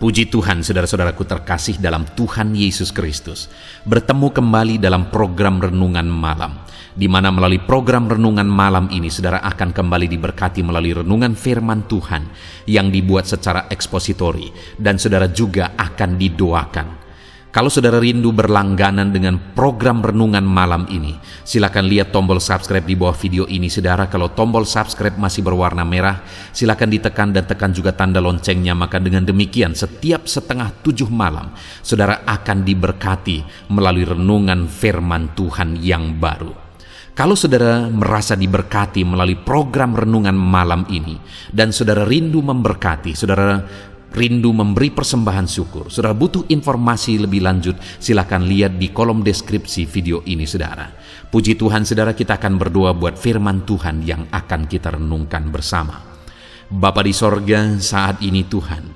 Puji Tuhan, saudara-saudaraku terkasih dalam Tuhan Yesus Kristus. Bertemu kembali dalam program Renungan Malam, di mana melalui program Renungan Malam ini, saudara akan kembali diberkati melalui renungan firman Tuhan yang dibuat secara ekspositori, dan saudara juga akan didoakan. Kalau saudara rindu berlangganan dengan program Renungan Malam ini, silakan lihat tombol subscribe di bawah video ini, saudara. Kalau tombol subscribe masih berwarna merah, silakan ditekan dan tekan juga tanda loncengnya. Maka dengan demikian, setiap 6:30 malam, saudara akan diberkati melalui renungan firman Tuhan yang baru. Kalau saudara merasa diberkati melalui program Renungan Malam ini, dan saudara rindu memberkati, saudara rindu memberi persembahan syukur, saudara butuh informasi lebih lanjut, silakan lihat di kolom deskripsi video ini, saudara. Puji Tuhan, saudara, kita akan berdoa buat firman Tuhan yang akan kita renungkan bersama. Bapa di sorga, saat ini Tuhan,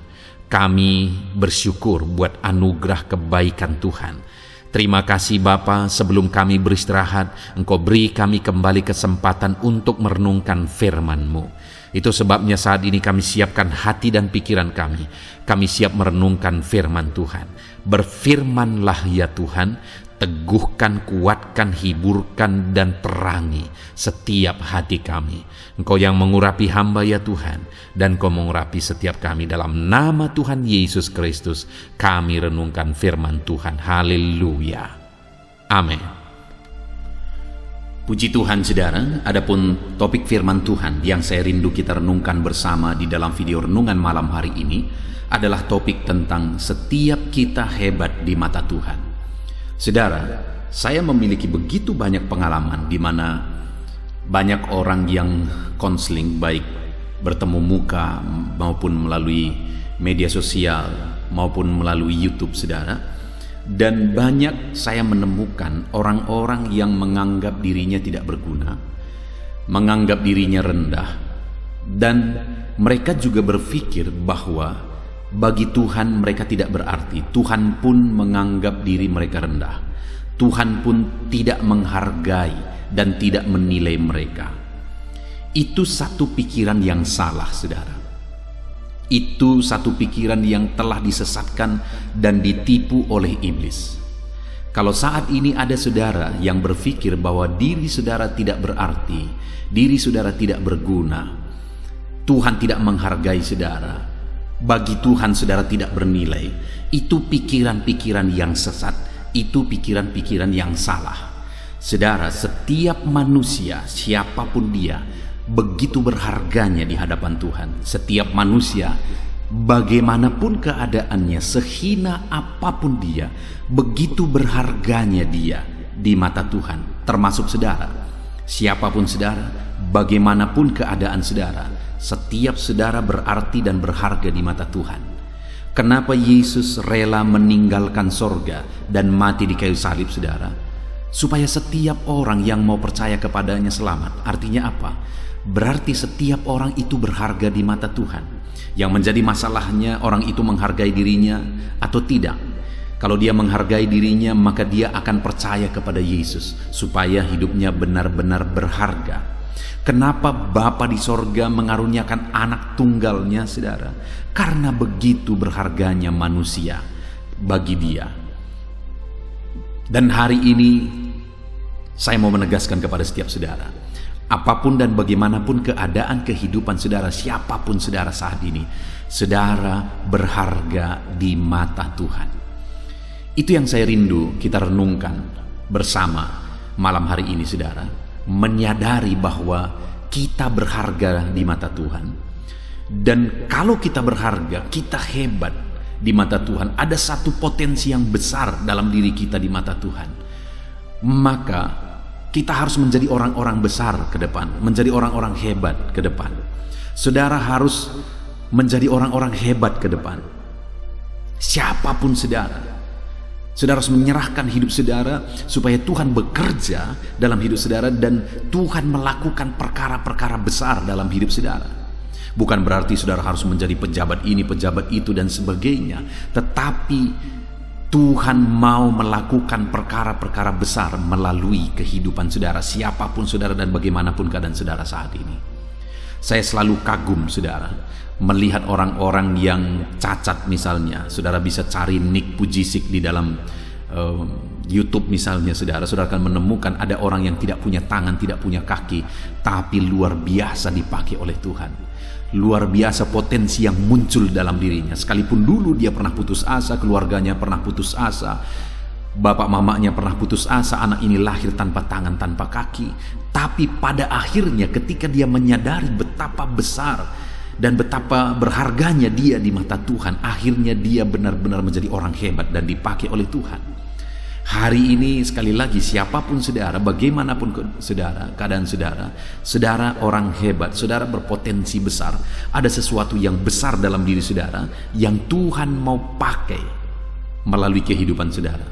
kami bersyukur buat anugerah kebaikan Tuhan. Terima kasih Bapa, sebelum kami beristirahat, Engkau beri kami kembali kesempatan untuk merenungkan firman-Mu. Itu sebabnya saat ini kami siapkan hati dan pikiran kami. Kami siap merenungkan firman Tuhan. Berfirmanlah ya Tuhan, teguhkan, kuatkan, hiburkan, dan perangi setiap hati kami. Engkau yang mengurapi hamba ya Tuhan, dan Engkau mengurapi setiap kami. Dalam nama Tuhan Yesus Kristus, kami renungkan firman Tuhan. Haleluya. Amin. Puji Tuhan, saudara. Adapun topik firman Tuhan yang saya rindu kita renungkan bersama di dalam video renungan malam hari ini adalah topik tentang setiap kita hebat di mata Tuhan. Saudara, saya memiliki begitu banyak pengalaman di mana banyak orang yang konseling, baik bertemu muka maupun melalui media sosial maupun melalui YouTube, saudara. Dan banyak saya menemukan orang-orang yang menganggap dirinya tidak berguna, menganggap dirinya rendah, dan mereka juga berpikir bahwa bagi Tuhan mereka tidak berarti. Tuhan pun menganggap diri mereka rendah. Tuhan pun tidak menghargai dan tidak menilai mereka. Itu satu pikiran yang salah, saudara. Itu satu pikiran yang telah disesatkan dan ditipu oleh iblis. Kalau saat ini ada saudara yang berpikir bahwa diri saudara tidak berarti, diri saudara tidak berguna, Tuhan tidak menghargai saudara, bagi Tuhan saudara tidak bernilai, itu pikiran-pikiran yang sesat, itu pikiran-pikiran yang salah. Saudara, setiap manusia, siapapun dia, begitu berharganya di hadapan Tuhan. Setiap manusia, bagaimanapun keadaannya, sehina apapun dia, begitu berharganya dia di mata Tuhan. Termasuk saudara, siapapun saudara, bagaimanapun keadaan saudara, setiap saudara berarti dan berharga di mata Tuhan. Kenapa Yesus rela meninggalkan sorga dan mati di kayu salib, saudara? Supaya setiap orang yang mau percaya kepadanya selamat. Artinya apa? Berarti setiap orang itu berharga di mata Tuhan. Yang menjadi masalahnya orang itu menghargai dirinya atau tidak. Kalau dia menghargai dirinya, maka dia akan percaya kepada Yesus supaya hidupnya benar-benar berharga. Kenapa Bapa di sorga mengaruniakan anak tunggalnya, saudara? Karena begitu berharganya manusia bagi dia. Dan hari ini saya mau menegaskan kepada setiap saudara, apapun dan bagaimanapun keadaan kehidupan saudara, siapapun saudara saat ini, saudara berharga di mata Tuhan. Itu yang saya rindu kita renungkan bersama malam hari ini, saudara. Menyadari bahwa kita berharga di mata Tuhan. Dan kalau kita berharga, kita hebat di mata Tuhan, ada satu potensi yang besar dalam diri kita di mata Tuhan. Maka kita harus menjadi orang-orang besar ke depan, menjadi orang-orang hebat ke depan. Saudara harus menjadi orang-orang hebat ke depan. Siapapun saudara, saudara harus menyerahkan hidup saudara supaya Tuhan bekerja dalam hidup saudara dan Tuhan melakukan perkara-perkara besar dalam hidup saudara. Bukan berarti saudara harus menjadi pejabat ini, pejabat itu, dan sebagainya. Tetapi Tuhan mau melakukan perkara-perkara besar melalui kehidupan saudara, siapapun saudara dan bagaimanapun keadaan saudara saat ini. Saya selalu kagum, saudara, melihat orang-orang yang cacat misalnya. Saudara bisa cari Nick Pujisik di dalam YouTube misalnya, saudara akan menemukan ada orang yang tidak punya tangan, tidak punya kaki, tapi luar biasa dipakai oleh Tuhan. Luar biasa potensi yang muncul dalam dirinya. Sekalipun dulu dia pernah putus asa, keluarganya pernah putus asa, bapak mamanya pernah putus asa, anak ini lahir tanpa tangan, tanpa kaki. Tapi pada akhirnya ketika dia menyadari betapa besar dan betapa berharganya dia di mata Tuhan, akhirnya dia benar-benar menjadi orang hebat dan dipakai oleh Tuhan. Hari ini sekali lagi, siapapun saudara, bagaimanapun saudara, keadaan saudara, saudara orang hebat, saudara berpotensi besar. Ada sesuatu yang besar dalam diri saudara yang Tuhan mau pakai melalui kehidupan saudara.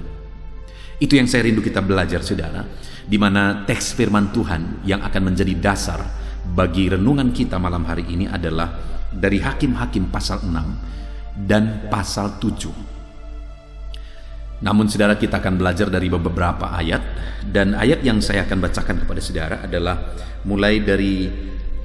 Itu yang saya rindu kita belajar, saudara, di mana teks firman Tuhan yang akan menjadi dasar bagi renungan kita malam hari ini adalah dari Hakim-Hakim pasal 6 dan pasal 7. Namun saudara, kita akan belajar dari beberapa ayat, dan ayat yang saya akan bacakan kepada saudara adalah mulai dari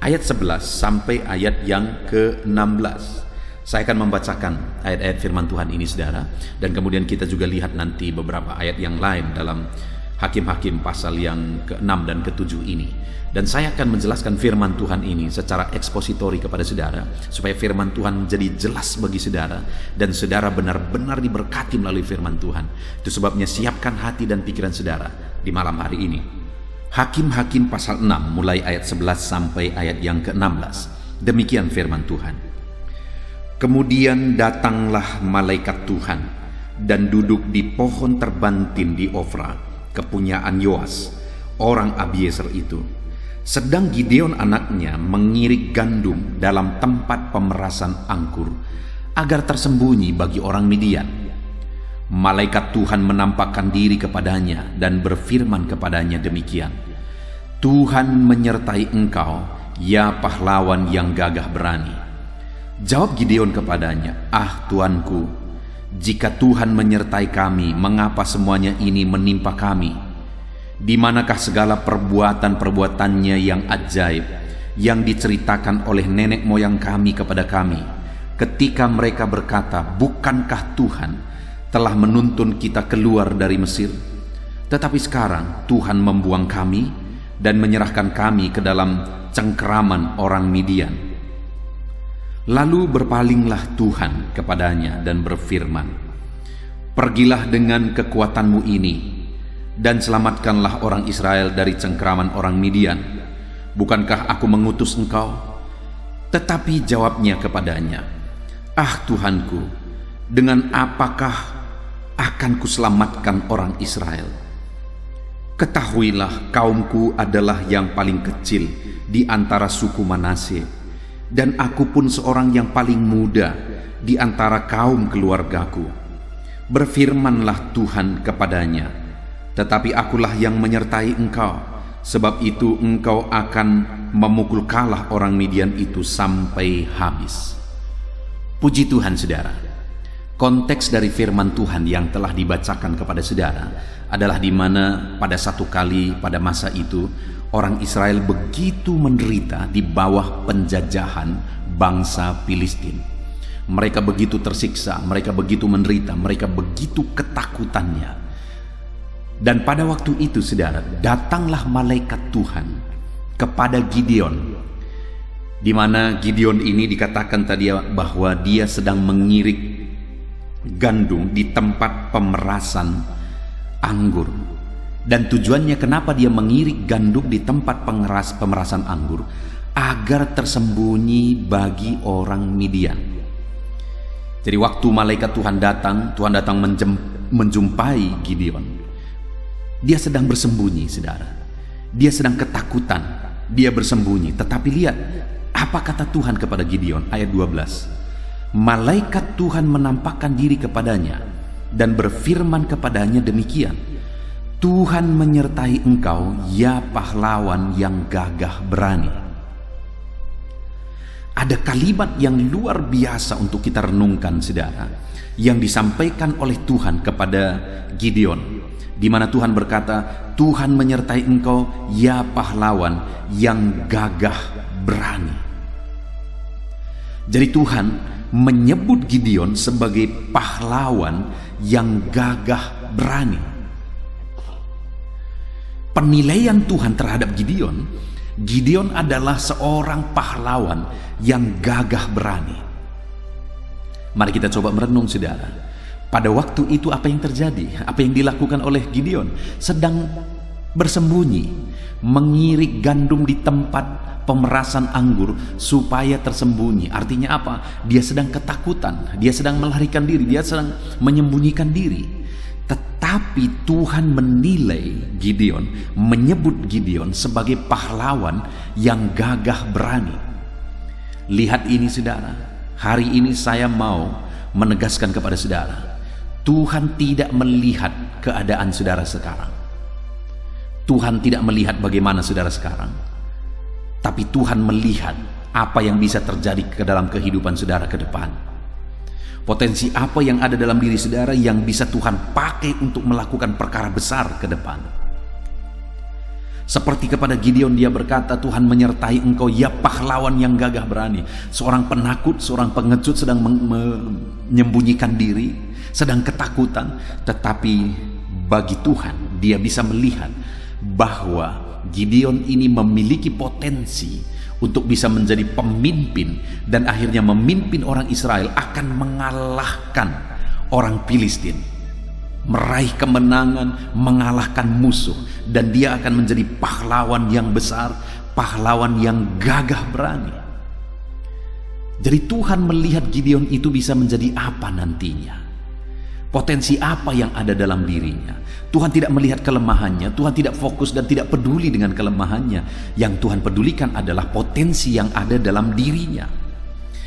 ayat 11 sampai ayat yang ke-16. Saya akan membacakan ayat-ayat firman Tuhan ini, saudara, dan kemudian kita juga lihat nanti beberapa ayat yang lain dalam Hakim-Hakim pasal yang ke-6 dan ke-7 ini. Dan saya akan menjelaskan firman Tuhan ini secara ekspositori kepada saudara, supaya firman Tuhan menjadi jelas bagi saudara, dan saudara benar-benar diberkati melalui firman Tuhan. Itu sebabnya siapkan hati dan pikiran saudara di malam hari ini. Hakim-Hakim pasal 6 mulai ayat 11 sampai ayat yang ke-16. Demikian firman Tuhan. Kemudian datanglah malaikat Tuhan dan duduk di pohon terbantin di Ofra, kepunyaan Yoas, orang Abiezer itu. Sedang Gideon anaknya mengirik gandum dalam tempat pemerasan anggur agar tersembunyi bagi orang Midian. Malaikat Tuhan menampakkan diri kepadanya dan berfirman kepadanya demikian. Tuhan menyertai engkau, ya pahlawan yang gagah berani. Jawab Gideon kepadanya, ah Tuanku, jika Tuhan menyertai kami, mengapa semuanya ini menimpa kami? Di manakah segala perbuatan-perbuatannya yang ajaib yang diceritakan oleh nenek moyang kami kepada kami, ketika mereka berkata, bukankah Tuhan telah menuntun kita keluar dari Mesir? Tetapi sekarang Tuhan membuang kami dan menyerahkan kami ke dalam cengkeraman orang Midian. Lalu berpalinglah Tuhan kepadanya dan berfirman, pergilah dengan kekuatanmu ini dan selamatkanlah orang Israel dari cengkeraman orang Midian. Bukankah aku mengutus engkau? Tetapi jawabnya kepadanya, ah Tuhanku, dengan apakah akan kuselamatkan orang Israel? Ketahuilah, kaumku adalah yang paling kecil di antara suku Manase, dan aku pun seorang yang paling muda di antara kaum keluargaku. Berfirmanlah Tuhan kepadanya, tetapi akulah yang menyertai engkau, sebab itu engkau akan memukul kalah orang Midian itu sampai habis. Puji Tuhan, saudara. Konteks dari firman Tuhan yang telah dibacakan kepada saudara adalah di mana pada satu kali pada masa itu orang Israel begitu menderita di bawah penjajahan bangsa Filistin. Mereka begitu tersiksa, mereka begitu menderita, mereka begitu ketakutannya. Dan pada waktu itu, saudara, datanglah malaikat Tuhan kepada Gideon, di mana Gideon ini dikatakan tadi bahwa dia sedang mengirik gandum di tempat pemerasan anggur. Dan tujuannya kenapa dia mengirik gandum di tempat pemerasan anggur? Agar tersembunyi bagi orang Midian. Jadi waktu malaikat Tuhan datang menjumpai Gideon. Dia sedang bersembunyi, saudara. Dia sedang ketakutan, dia bersembunyi. Tetapi lihat, apa kata Tuhan kepada Gideon? Ayat 12. Malaikat Tuhan menampakkan diri kepadanya dan berfirman kepadanya demikian. Tuhan menyertai engkau, ya pahlawan yang gagah berani. Ada kalimat yang luar biasa untuk kita renungkan, saudara, yang disampaikan oleh Tuhan kepada Gideon, di mana Tuhan berkata, Tuhan menyertai engkau, ya pahlawan yang gagah berani. Jadi Tuhan menyebut Gideon sebagai pahlawan yang gagah berani. Penilaian Tuhan terhadap Gideon, Gideon adalah seorang pahlawan yang gagah berani. Mari kita coba merenung, saudara. Pada waktu itu apa yang terjadi? Apa yang dilakukan oleh Gideon? Sedang bersembunyi, mengirik gandum di tempat pemerasan anggur supaya tersembunyi. Artinya apa? Dia sedang ketakutan, dia sedang melarikan diri, dia sedang menyembunyikan diri. Tetapi Tuhan menilai Gideon, menyebut Gideon sebagai pahlawan yang gagah berani. Lihat ini, saudara. Hari ini saya mau menegaskan kepada saudara, Tuhan tidak melihat keadaan saudara sekarang. Tuhan tidak melihat bagaimana saudara sekarang, tapi Tuhan melihat apa yang bisa terjadi ke dalam kehidupan saudara ke depan. Potensi apa yang ada dalam diri saudara yang bisa Tuhan pakai untuk melakukan perkara besar ke depan. Seperti kepada Gideon, dia berkata, Tuhan menyertai engkau ya pahlawan yang gagah berani. Seorang penakut, seorang pengecut sedang menyembunyikan diri, sedang ketakutan. Tetapi bagi Tuhan, dia bisa melihat bahwa Gideon ini memiliki potensi untuk bisa menjadi pemimpin dan akhirnya memimpin orang Israel akan mengalahkan orang Filistin, meraih kemenangan, mengalahkan musuh, dan dia akan menjadi pahlawan yang besar, pahlawan yang gagah berani. Jadi Tuhan melihat Gideon itu bisa menjadi apa nantinya, potensi apa yang ada dalam dirinya. Tuhan tidak melihat kelemahannya, Tuhan tidak fokus dan tidak peduli dengan kelemahannya. Yang Tuhan pedulikan adalah potensi yang ada dalam dirinya.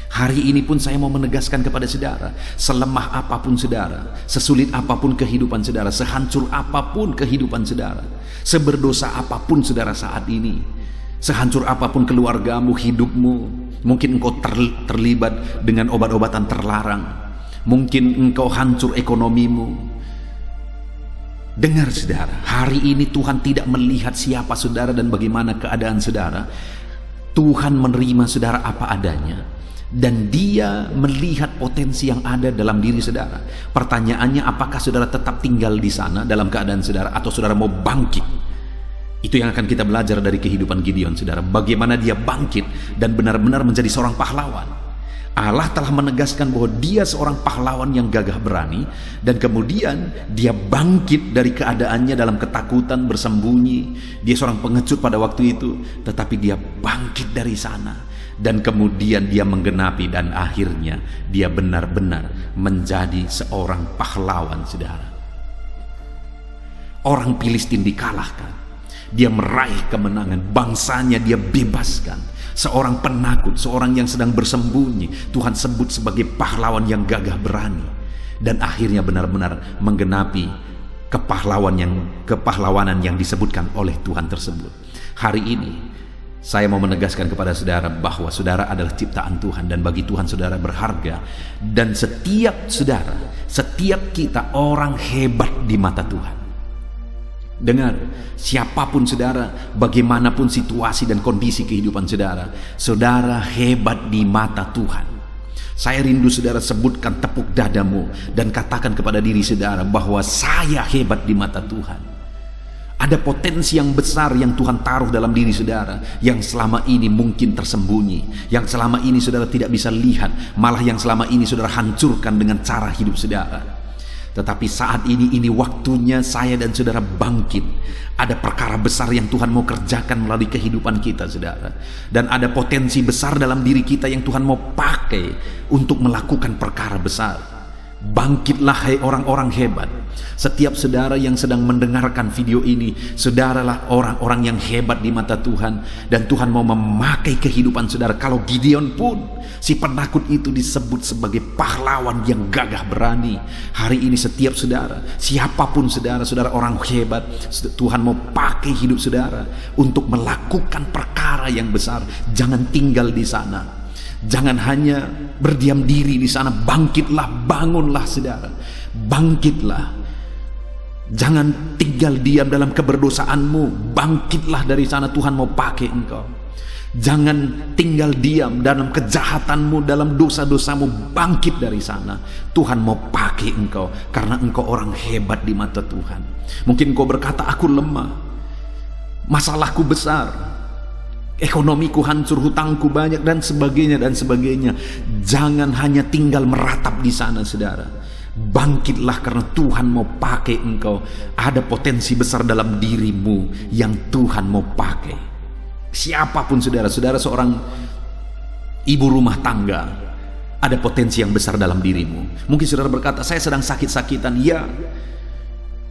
Hari ini pun saya mau menegaskan kepada saudara, selemah apapun saudara, sesulit apapun kehidupan saudara, sehancur apapun kehidupan saudara, seberdosa apapun saudara saat ini, sehancur apapun keluargamu, hidupmu, mungkin engkau terlibat dengan obat-obatan terlarang, mungkin engkau hancur ekonomimu. Dengar saudara, hari ini Tuhan tidak melihat siapa saudara dan bagaimana keadaan saudara. Tuhan menerima saudara apa adanya, dan dia melihat potensi yang ada dalam diri saudara. Pertanyaannya, apakah saudara tetap tinggal di sana dalam keadaan saudara, atau saudara mau bangkit? Itu yang akan kita belajar dari kehidupan Gideon, saudara. Bagaimana dia bangkit dan benar-benar menjadi seorang pahlawan. Allah telah menegaskan bahwa dia seorang pahlawan yang gagah berani, dan kemudian dia bangkit dari keadaannya dalam ketakutan, bersembunyi. Dia seorang pengecut pada waktu itu, tetapi dia bangkit dari sana, dan kemudian dia menggenapi, dan akhirnya dia benar-benar menjadi seorang pahlawan, saudara. Orang Filistin dikalahkan, dia meraih kemenangan, bangsanya dia bebaskan. Seorang penakut, seorang yang sedang bersembunyi, Tuhan sebut sebagai pahlawan yang gagah berani, dan akhirnya benar-benar menggenapi kepahlawanan yang disebutkan oleh Tuhan tersebut. Hari ini saya mau menegaskan kepada saudara bahwa saudara adalah ciptaan Tuhan, dan bagi Tuhan saudara berharga, dan setiap saudara, setiap kita orang hebat di mata Tuhan. Dengar, siapapun saudara, bagaimanapun situasi dan kondisi kehidupan saudara, saudara hebat di mata Tuhan. Saya rindu saudara sebutkan, tepuk dadamu dan katakan kepada diri saudara bahwa saya hebat di mata Tuhan. Ada potensi yang besar yang Tuhan taruh dalam diri saudara, yang selama ini mungkin tersembunyi, yang selama ini saudara tidak bisa lihat, malah yang selama ini saudara hancurkan dengan cara hidup saudara. Tetapi saat ini waktunya saya dan saudara bangkit. Ada perkara besar yang Tuhan mau kerjakan melalui kehidupan kita, saudara. Dan ada potensi besar dalam diri kita yang Tuhan mau pakai untuk melakukan perkara besar. Bangkitlah hai orang-orang hebat. Setiap saudara yang sedang mendengarkan video ini, saudaralah orang-orang yang hebat di mata Tuhan, dan Tuhan mau memakai kehidupan saudara. Kalau Gideon pun, si penakut itu, disebut sebagai pahlawan yang gagah berani. Hari ini setiap saudara, siapapun saudara, saudara orang hebat, Tuhan mau pakai hidup saudara untuk melakukan perkara yang besar. Jangan tinggal di sana. Jangan hanya berdiam diri di sana. Bangkitlah, bangunlah saudara. Bangkitlah. Jangan tinggal diam dalam keberdosaanmu. Bangkitlah dari sana, Tuhan mau pakai engkau. Jangan tinggal diam dalam kejahatanmu, dalam dosa-dosamu. Bangkit dari sana. Tuhan mau pakai engkau karena engkau orang hebat di mata Tuhan. Mungkin engkau berkata, aku lemah, masalahku besar, ekonomiku hancur, hutangku banyak, dan sebagainya dan sebagainya. Jangan hanya tinggal meratap di sana, saudara. Bangkitlah karena Tuhan mau pakai engkau. Ada potensi besar dalam dirimu yang Tuhan mau pakai. Siapapun saudara seorang ibu rumah tangga, ada potensi yang besar dalam dirimu. Mungkin saudara berkata, saya sedang sakit-sakitan. Ya,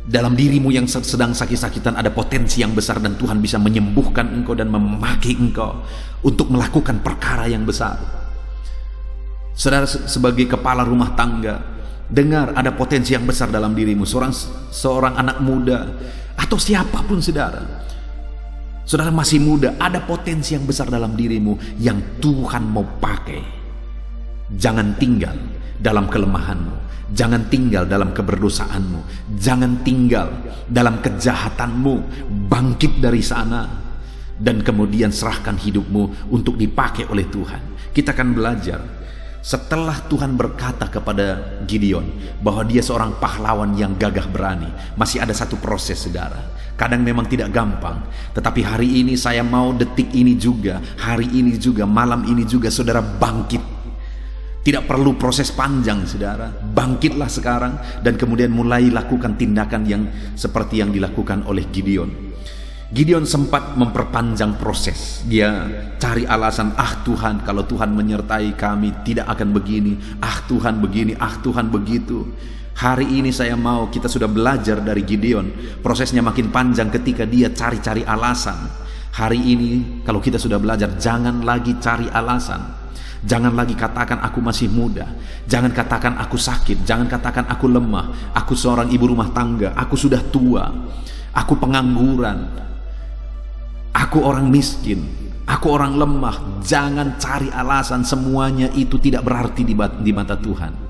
dalam dirimu yang sedang sakit-sakitan ada potensi yang besar, dan Tuhan bisa menyembuhkan engkau dan memakai engkau untuk melakukan perkara yang besar. Saudara sebagai kepala rumah tangga, dengar, ada potensi yang besar dalam dirimu. Seorang anak muda atau siapapun saudara masih muda, ada potensi yang besar dalam dirimu yang Tuhan mau pakai. Jangan tinggal dalam kelemahanmu, jangan tinggal dalam keberdosaanmu, jangan tinggal dalam kejahatanmu. Bangkit dari sana dan kemudian serahkan hidupmu untuk dipakai oleh Tuhan. Kita akan belajar setelah Tuhan berkata kepada Gideon bahwa dia seorang pahlawan yang gagah berani. Masih ada satu proses, saudara. Kadang memang tidak gampang, tetapi hari ini saya mau detik ini juga, hari ini juga, malam ini juga, saudara bangkit. Tidak perlu proses panjang, saudara. Bangkitlah sekarang dan kemudian mulai lakukan tindakan yang seperti yang dilakukan oleh Gideon. Gideon sempat memperpanjang proses. Dia cari alasan, Tuhan, kalau Tuhan menyertai kami tidak akan begini. Tuhan begini, Tuhan begitu. Hari ini saya mau, kita sudah belajar dari Gideon. Prosesnya makin panjang ketika dia cari-cari alasan. Hari ini kalau kita sudah belajar, jangan lagi cari alasan. Jangan lagi katakan aku masih muda. Jangan katakan aku sakit. Jangan katakan aku lemah. Aku seorang ibu rumah tangga. Aku sudah tua. Aku pengangguran. Aku orang miskin, aku orang lemah. Jangan cari alasan, semuanya itu tidak berarti di mata Tuhan.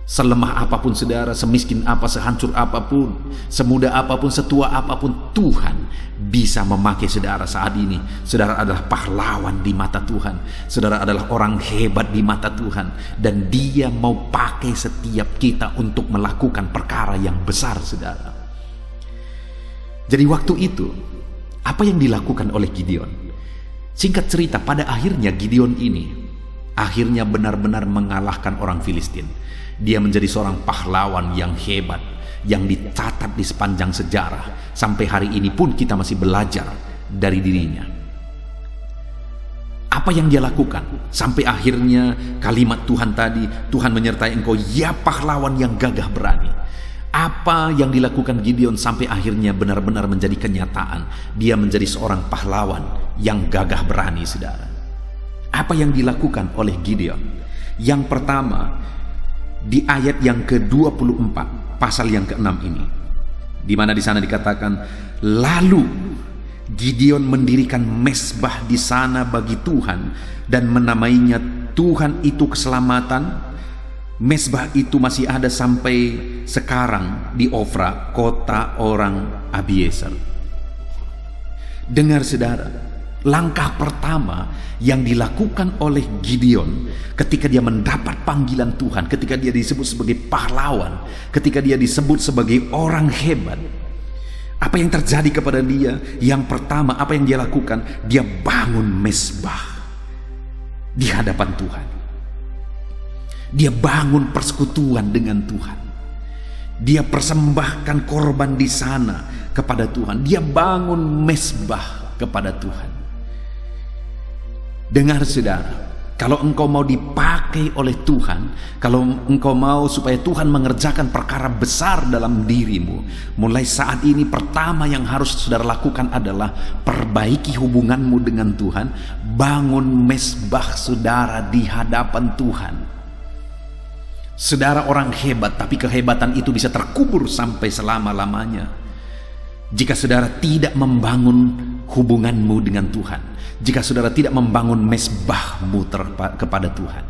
Selemah apapun saudara, semiskin apa, sehancur apapun, semuda apapun, setua apapun, Tuhan bisa memakai saudara saat ini. Saudara adalah pahlawan di mata Tuhan. Saudara adalah orang hebat di mata Tuhan. Dan Dia mau pakai setiap kita untuk melakukan perkara yang besar, saudara. Jadi waktu itu, apa yang dilakukan oleh Gideon? Singkat cerita, pada akhirnya Gideon ini akhirnya benar-benar mengalahkan orang Filistin. Dia menjadi seorang pahlawan yang hebat, yang dicatat di sepanjang sejarah. Sampai hari ini pun kita masih belajar dari dirinya. Apa yang dia lakukan? Sampai akhirnya kalimat Tuhan tadi, Tuhan menyertai engkau, ya pahlawan yang gagah berani. Apa yang dilakukan Gideon sampai akhirnya benar-benar menjadi kenyataan. Dia menjadi seorang pahlawan yang gagah berani, saudara. Apa yang dilakukan oleh Gideon? Yang pertama, di ayat yang ke-24, pasal yang ke-6 ini, di mana di sana dikatakan, lalu Gideon mendirikan mezbah di sana bagi Tuhan dan menamainya Tuhan itu keselamatan. Mezbah itu masih ada sampai sekarang di Ofra, kota orang Abiezer. Dengar saudara, langkah pertama yang dilakukan oleh Gideon ketika dia mendapat panggilan Tuhan, ketika dia disebut sebagai pahlawan, ketika dia disebut sebagai orang hebat, apa yang terjadi kepada dia? Yang pertama, apa yang dia lakukan? Dia bangun mezbah di hadapan Tuhan. Dia bangun persekutuan dengan Tuhan. Dia persembahkan korban di sana kepada Tuhan. Dia bangun mezbah kepada Tuhan. Dengar saudara, kalau engkau mau dipakai oleh Tuhan, kalau engkau mau supaya Tuhan mengerjakan perkara besar dalam dirimu, mulai saat ini pertama yang harus saudara lakukan adalah perbaiki hubunganmu dengan Tuhan. Bangun mezbah saudara di hadapan Tuhan. Saudara orang hebat, tapi kehebatan itu bisa terkubur sampai selama-lamanya jika saudara tidak membangun hubunganmu dengan Tuhan, jika saudara tidak membangun mezbahmu kepada Tuhan.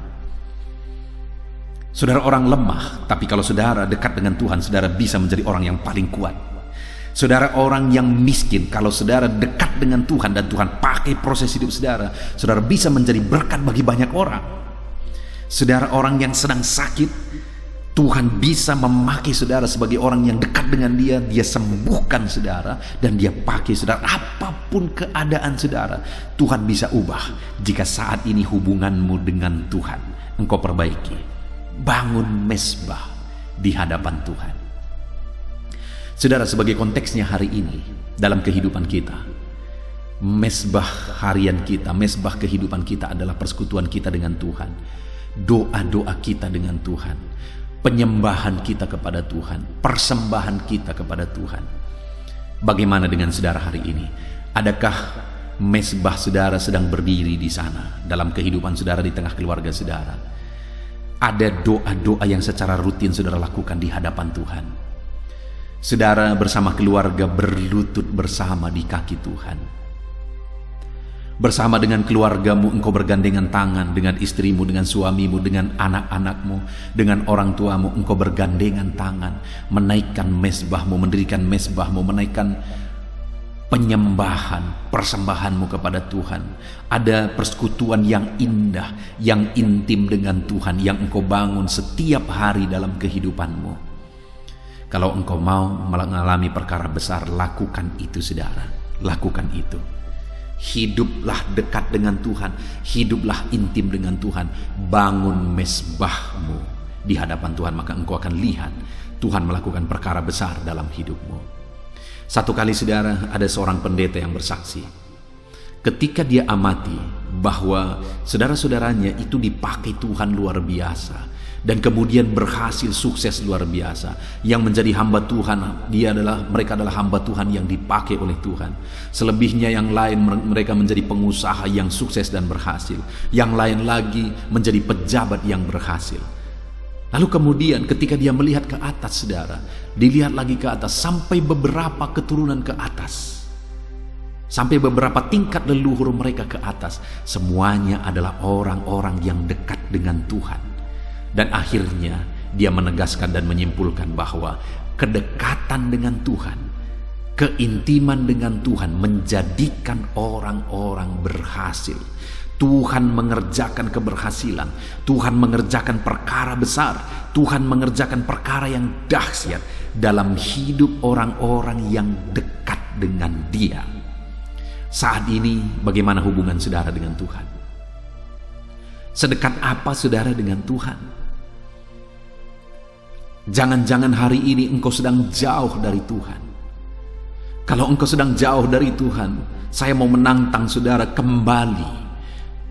Saudara orang lemah, tapi kalau saudara dekat dengan Tuhan, saudara bisa menjadi orang yang paling kuat. Saudara, orang yang miskin, kalau saudara dekat dengan Tuhan dan Tuhan pakai proses hidup saudara, saudara bisa menjadi berkat bagi banyak orang. Saudara, orang yang sedang sakit, Tuhan bisa memakai saudara sebagai orang yang dekat dengan dia. Dia sembuhkan saudara dan dia pakai saudara. Apapun keadaan saudara, Tuhan bisa ubah jika saat ini hubunganmu dengan Tuhan engkau perbaiki. Bangun mesbah di hadapan Tuhan. Saudara, sebagai konteksnya hari ini dalam kehidupan kita, mesbah harian kita, mesbah kehidupan kita adalah persekutuan kita dengan Tuhan, doa-doa kita dengan Tuhan, penyembahan kita kepada Tuhan, persembahan kita kepada Tuhan. Bagaimana dengan saudara hari ini? Adakah mesbah saudara sedang berdiri di sana dalam kehidupan saudara, di tengah keluarga saudara? Ada doa-doa yang secara rutin saudara lakukan di hadapan Tuhan. Saudara bersama keluarga berlutut bersama di kaki Tuhan. Bersama dengan keluargamu engkau bergandengan tangan dengan istrimu, dengan suamimu, dengan anak-anakmu, dengan orang tuamu. Engkau bergandengan tangan menaikkan mesbahmu, mendirikan mesbahmu, menaikkan penyembahan, persembahanmu kepada Tuhan. Ada persekutuan yang indah, yang intim dengan Tuhan yang engkau bangun setiap hari dalam kehidupanmu. Kalau engkau mau mengalami perkara besar, lakukan itu saudara, lakukan itu. Hiduplah dekat dengan Tuhan, hiduplah intim dengan Tuhan. Bangun mesbahmu di hadapan Tuhan, maka engkau akan lihat Tuhan melakukan perkara besar dalam hidupmu. Satu kali saudara, ada seorang pendeta yang bersaksi, ketika dia amati bahwa saudara-saudaranya itu dipakai Tuhan luar biasa, dan kemudian berhasil sukses luar biasa. Yang menjadi hamba Tuhan, mereka adalah hamba Tuhan yang dipakai oleh Tuhan. Selebihnya yang lain, mereka menjadi pengusaha yang sukses dan berhasil. Yang lain lagi menjadi pejabat yang berhasil. Lalu kemudian ketika dia melihat ke atas saudara, dilihat lagi ke atas sampai beberapa keturunan ke atas, sampai beberapa tingkat leluhur mereka ke atas, semuanya adalah orang-orang yang dekat dengan Tuhan. Dan akhirnya dia menegaskan dan menyimpulkan bahwa kedekatan dengan Tuhan, keintiman dengan Tuhan menjadikan orang-orang berhasil. Tuhan mengerjakan keberhasilan, Tuhan mengerjakan perkara besar, Tuhan mengerjakan perkara yang dahsyat dalam hidup orang-orang yang dekat dengan Dia. Saat ini bagaimana hubungan saudara dengan Tuhan? Sedekat apa saudara dengan Tuhan? Jangan-jangan hari ini engkau sedang jauh dari Tuhan. Kalau engkau sedang jauh dari Tuhan, saya mau menantang saudara kembali.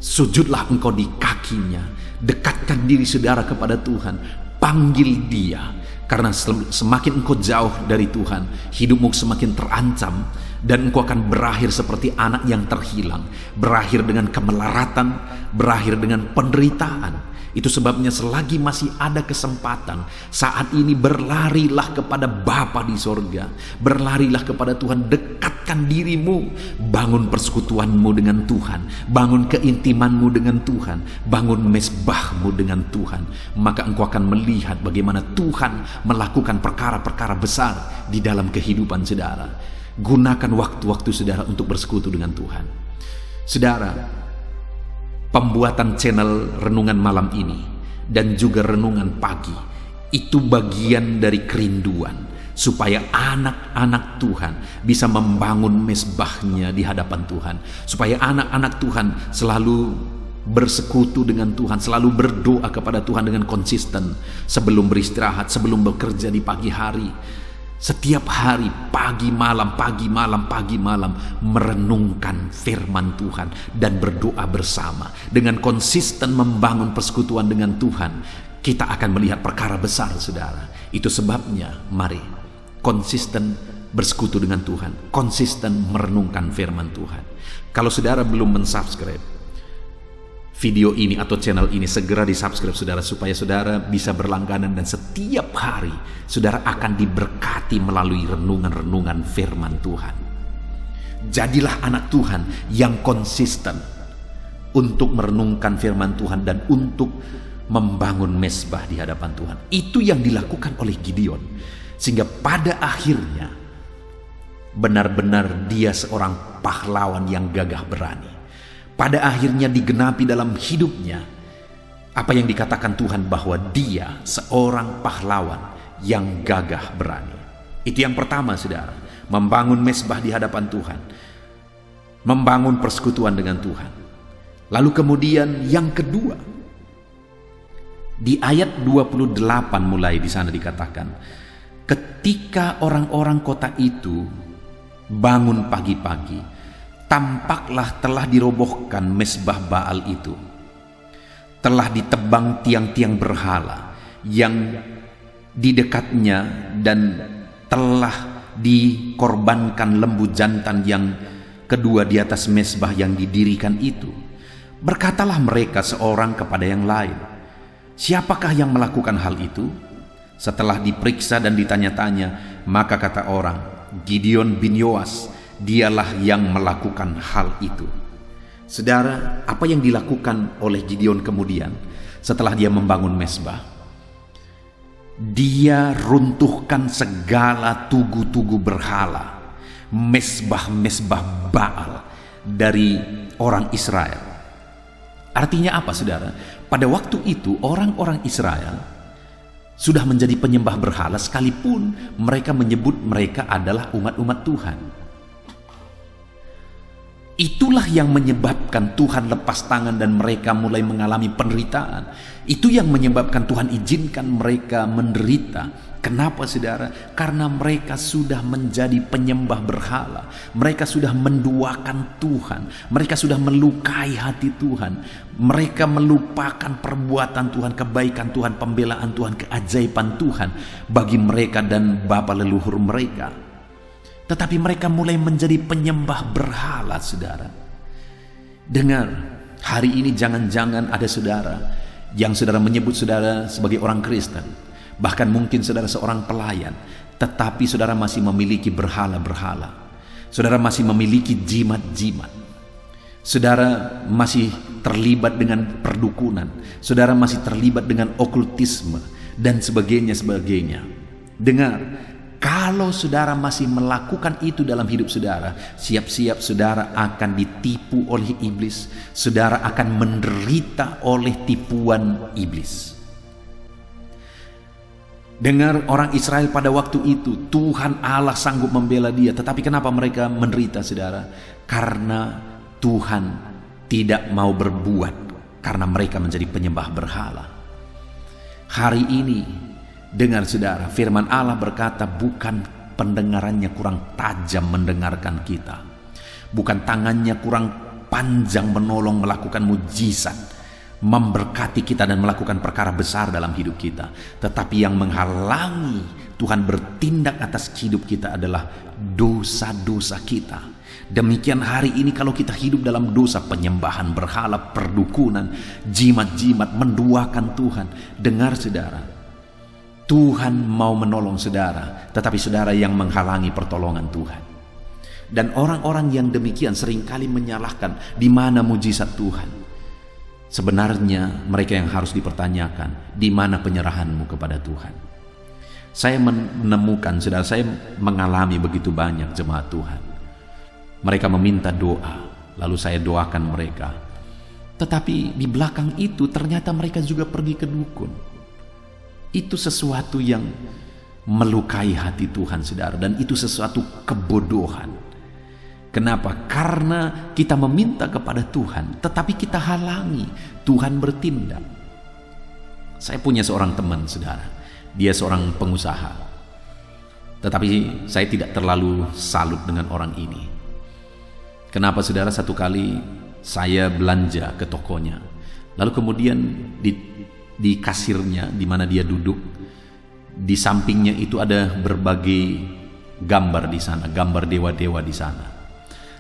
Sujudlah engkau di kakinya, dekatkan diri saudara kepada Tuhan, panggil Dia. Karena semakin engkau jauh dari Tuhan, hidupmu semakin terancam, dan engkau akan berakhir seperti anak yang terhilang, berakhir dengan kemelaratan, berakhir dengan penderitaan. Itu sebabnya selagi masih ada kesempatan, saat ini berlarilah kepada Bapa di sorga, berlarilah kepada Tuhan, dekatkan dirimu, bangun persekutuanmu dengan Tuhan, bangun keintimanmu dengan Tuhan, bangun mesbahmu dengan Tuhan. Maka engkau akan melihat bagaimana Tuhan melakukan perkara-perkara besar di dalam kehidupan saudara. Gunakan waktu-waktu saudara untuk bersekutu dengan Tuhan. Saudara, pembuatan channel renungan malam ini dan juga renungan pagi itu bagian dari kerinduan supaya anak-anak Tuhan bisa membangun mesbahnya di hadapan Tuhan, supaya anak-anak Tuhan selalu bersekutu dengan Tuhan, selalu berdoa kepada Tuhan dengan konsisten sebelum beristirahat, sebelum bekerja di pagi hari. Setiap hari pagi malam merenungkan firman Tuhan dan berdoa bersama. Dengan konsisten membangun persekutuan dengan Tuhan, kita akan melihat perkara besar saudara. Itu sebabnya mari konsisten bersekutu dengan Tuhan, konsisten merenungkan firman Tuhan. Kalau saudara belum mensubscribe video ini atau channel ini, segera di subscribe saudara, supaya saudara bisa berlangganan dan setiap hari saudara akan diberkati melalui renungan-renungan firman Tuhan. Jadilah anak Tuhan yang konsisten untuk merenungkan firman Tuhan dan untuk membangun mesbah di hadapan Tuhan. Itu yang dilakukan oleh Gideon, sehingga pada akhirnya Benar-benar dia seorang pahlawan yang gagah berani. Pada akhirnya digenapi dalam hidupnya apa yang dikatakan Tuhan bahwa dia seorang pahlawan yang gagah berani. Itu yang pertama, saudara. Membangun mezbah di hadapan Tuhan. Membangun persekutuan dengan Tuhan. Lalu kemudian yang kedua, di ayat 28 mulai di sana dikatakan, ketika orang-orang kota itu bangun pagi-pagi, tampaklah telah dirobohkan mezbah Baal itu. Telah ditebang tiang-tiang berhala yang di dekatnya dan telah dikorbankan lembu jantan yang kedua di atas mezbah yang didirikan itu. Berkatalah mereka seorang kepada yang lain, siapakah yang melakukan hal itu? Setelah diperiksa dan ditanya-tanya, maka kata orang, Gideon bin Yoas, dialah yang melakukan hal itu. Saudara, apa yang dilakukan oleh Gideon kemudian setelah dia membangun mezbah? Dia runtuhkan segala tugu-tugu berhala, mezbah-mezbah Baal dari orang Israel. Artinya apa, saudara? Pada waktu itu orang-orang Israel sudah menjadi penyembah berhala sekalipun mereka menyebut mereka adalah umat-umat Tuhan. Itulah yang menyebabkan Tuhan lepas tangan dan mereka mulai mengalami penderitaan. Itu yang menyebabkan Tuhan izinkan mereka menderita. Kenapa, saudara? Karena mereka sudah menjadi penyembah berhala. Mereka sudah menduakan Tuhan. Mereka sudah melukai hati Tuhan. Mereka melupakan perbuatan Tuhan, kebaikan Tuhan, pembelaan Tuhan, keajaiban Tuhan bagi mereka dan bapa leluhur mereka. Tetapi mereka mulai menjadi penyembah berhala, saudara. Dengar, hari ini jangan-jangan ada saudara yang saudara menyebut saudara sebagai orang Kristen. Bahkan mungkin saudara seorang pelayan, tetapi saudara masih memiliki berhala-berhala. Saudara masih memiliki jimat-jimat. Saudara masih terlibat dengan perdukunan. Saudara masih terlibat dengan okultisme dan sebagainya. Dengar, kalau saudara masih melakukan itu dalam hidup saudara, siap-siap saudara akan ditipu oleh iblis. Saudara akan menderita oleh tipuan iblis. Dengar, orang Israel pada waktu itu, Tuhan Allah sanggup membela dia. Tetapi kenapa mereka menderita, saudara? Karena Tuhan tidak mau berbuat, karena mereka menjadi penyembah berhala. Hari ini, dengar saudara, firman Allah berkata, bukan pendengarannya kurang tajam mendengarkan kita, bukan tangannya kurang panjang menolong melakukan mujizat, memberkati kita dan melakukan perkara besar dalam hidup kita. Tetapi yang menghalangi Tuhan bertindak atas hidup kita adalah dosa-dosa kita. Demikian hari ini kalau kita hidup dalam dosa, penyembahan berhala, perdukunan, jimat-jimat, menduakan Tuhan. Dengar saudara, Tuhan mau menolong saudara, tetapi saudara yang menghalangi pertolongan Tuhan. Dan orang-orang yang demikian seringkali menyalahkan di mana mujizat Tuhan. Sebenarnya mereka yang harus dipertanyakan, di mana penyerahanmu kepada Tuhan. Saya menemukan, saudara, saya mengalami begitu banyak jemaat Tuhan. Mereka meminta doa, lalu saya doakan mereka. Tetapi di belakang itu ternyata mereka juga pergi ke dukun. Itu sesuatu yang melukai hati Tuhan, saudara, dan itu sesuatu kebodohan. Kenapa? Karena kita meminta kepada Tuhan, tetapi kita halangi Tuhan bertindak. Saya punya seorang teman, saudara. Dia seorang pengusaha. Tetapi saya tidak terlalu salut dengan orang ini. Kenapa, saudara? Satu kali saya belanja ke tokonya. Lalu kemudian di kasirnya, di mana dia duduk, di sampingnya itu ada berbagai gambar di sana, gambar dewa-dewa di sana.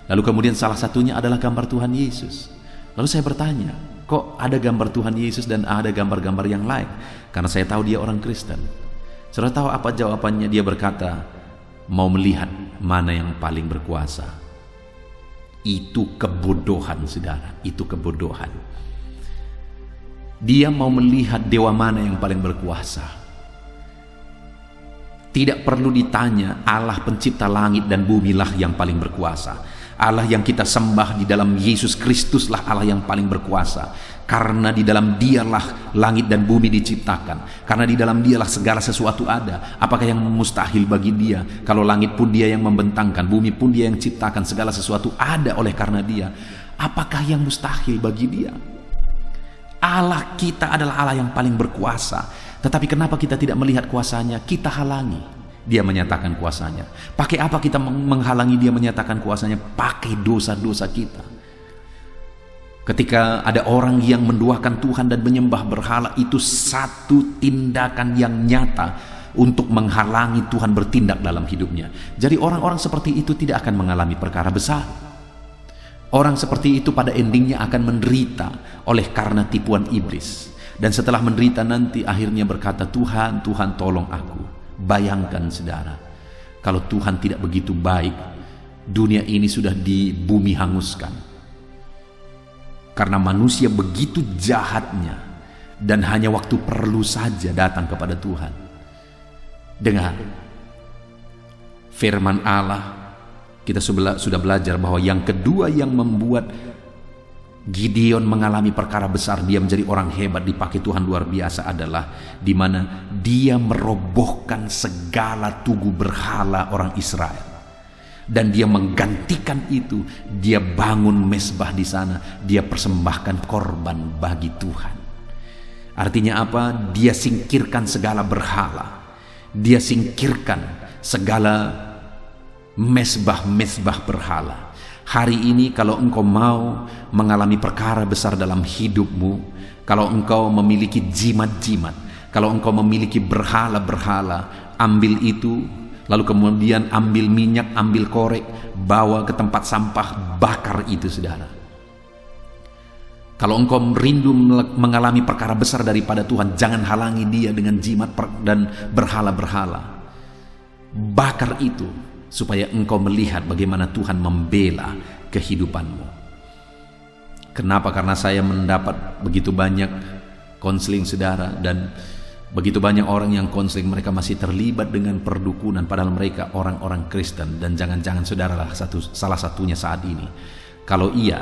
Lalu kemudian salah satunya adalah gambar Tuhan Yesus. Lalu saya bertanya, kok ada gambar Tuhan Yesus dan ada gambar-gambar yang lain? Karena saya tahu dia orang Kristen. Saudara tahu apa jawabannya? Dia berkata, mau melihat mana yang paling berkuasa. Itu kebodohan, saudara. Itu kebodohan. Dia mau melihat dewa mana yang paling berkuasa. Tidak perlu ditanya, Allah pencipta langit dan bumi lah yang paling berkuasa. Allah yang kita sembah di dalam Yesus Kristus lah Allah yang paling berkuasa. Karena di dalam Dialah langit dan bumi diciptakan. Karena di dalam Dialah segala sesuatu ada. Apakah yang mustahil bagi Dia? Kalau langit pun Dia yang membentangkan, bumi pun Dia yang ciptakan, segala sesuatu ada oleh karena Dia. Apakah yang mustahil bagi Dia? Allah kita adalah Allah yang paling berkuasa. Tetapi kenapa kita tidak melihat kuasanya? Kita halangi Dia menyatakan kuasanya. Pakai apa kita menghalangi Dia menyatakan kuasanya? Pakai dosa-dosa kita. Ketika ada orang yang menduakan Tuhan dan menyembah berhala, itu satu tindakan yang nyata untuk menghalangi Tuhan bertindak dalam hidupnya. Jadi orang-orang seperti itu tidak akan mengalami perkara besar. Orang seperti itu pada endingnya akan menderita oleh karena tipuan iblis. Dan setelah menderita nanti akhirnya berkata, Tuhan, Tuhan tolong aku. Bayangkan saudara, kalau Tuhan tidak begitu baik, dunia ini sudah di bumi hanguskan. Karena manusia begitu jahatnya, dan hanya waktu perlu saja datang kepada Tuhan. Dengar, firman Allah, kita sudah belajar bahwa yang kedua yang membuat Gideon mengalami perkara besar, dia menjadi orang hebat, dipakai Tuhan luar biasa, adalah di mana dia merobohkan segala tugu berhala orang Israel. Dan dia menggantikan itu, dia bangun mezbah di sana, dia persembahkan korban bagi Tuhan. Artinya apa? Dia singkirkan segala berhala. Dia singkirkan segala mezbah-mezbah berhala. Hari ini kalau engkau mau mengalami perkara besar dalam hidupmu, kalau engkau memiliki jimat-jimat, kalau engkau memiliki berhala-berhala, ambil itu, lalu kemudian ambil minyak, ambil korek, bawa ke tempat sampah, bakar itu saudara. Kalau engkau rindu mengalami perkara besar daripada Tuhan, jangan halangi Dia dengan jimat dan berhala-berhala. Bakar itu, supaya engkau melihat bagaimana Tuhan membela kehidupanmu. Kenapa? Karena saya mendapat begitu banyak konseling saudara, dan begitu banyak orang yang konseling, mereka masih terlibat dengan perdukunan, padahal mereka orang-orang Kristen. Dan jangan-jangan saudara lah salah satunya saat ini. Kalau iya,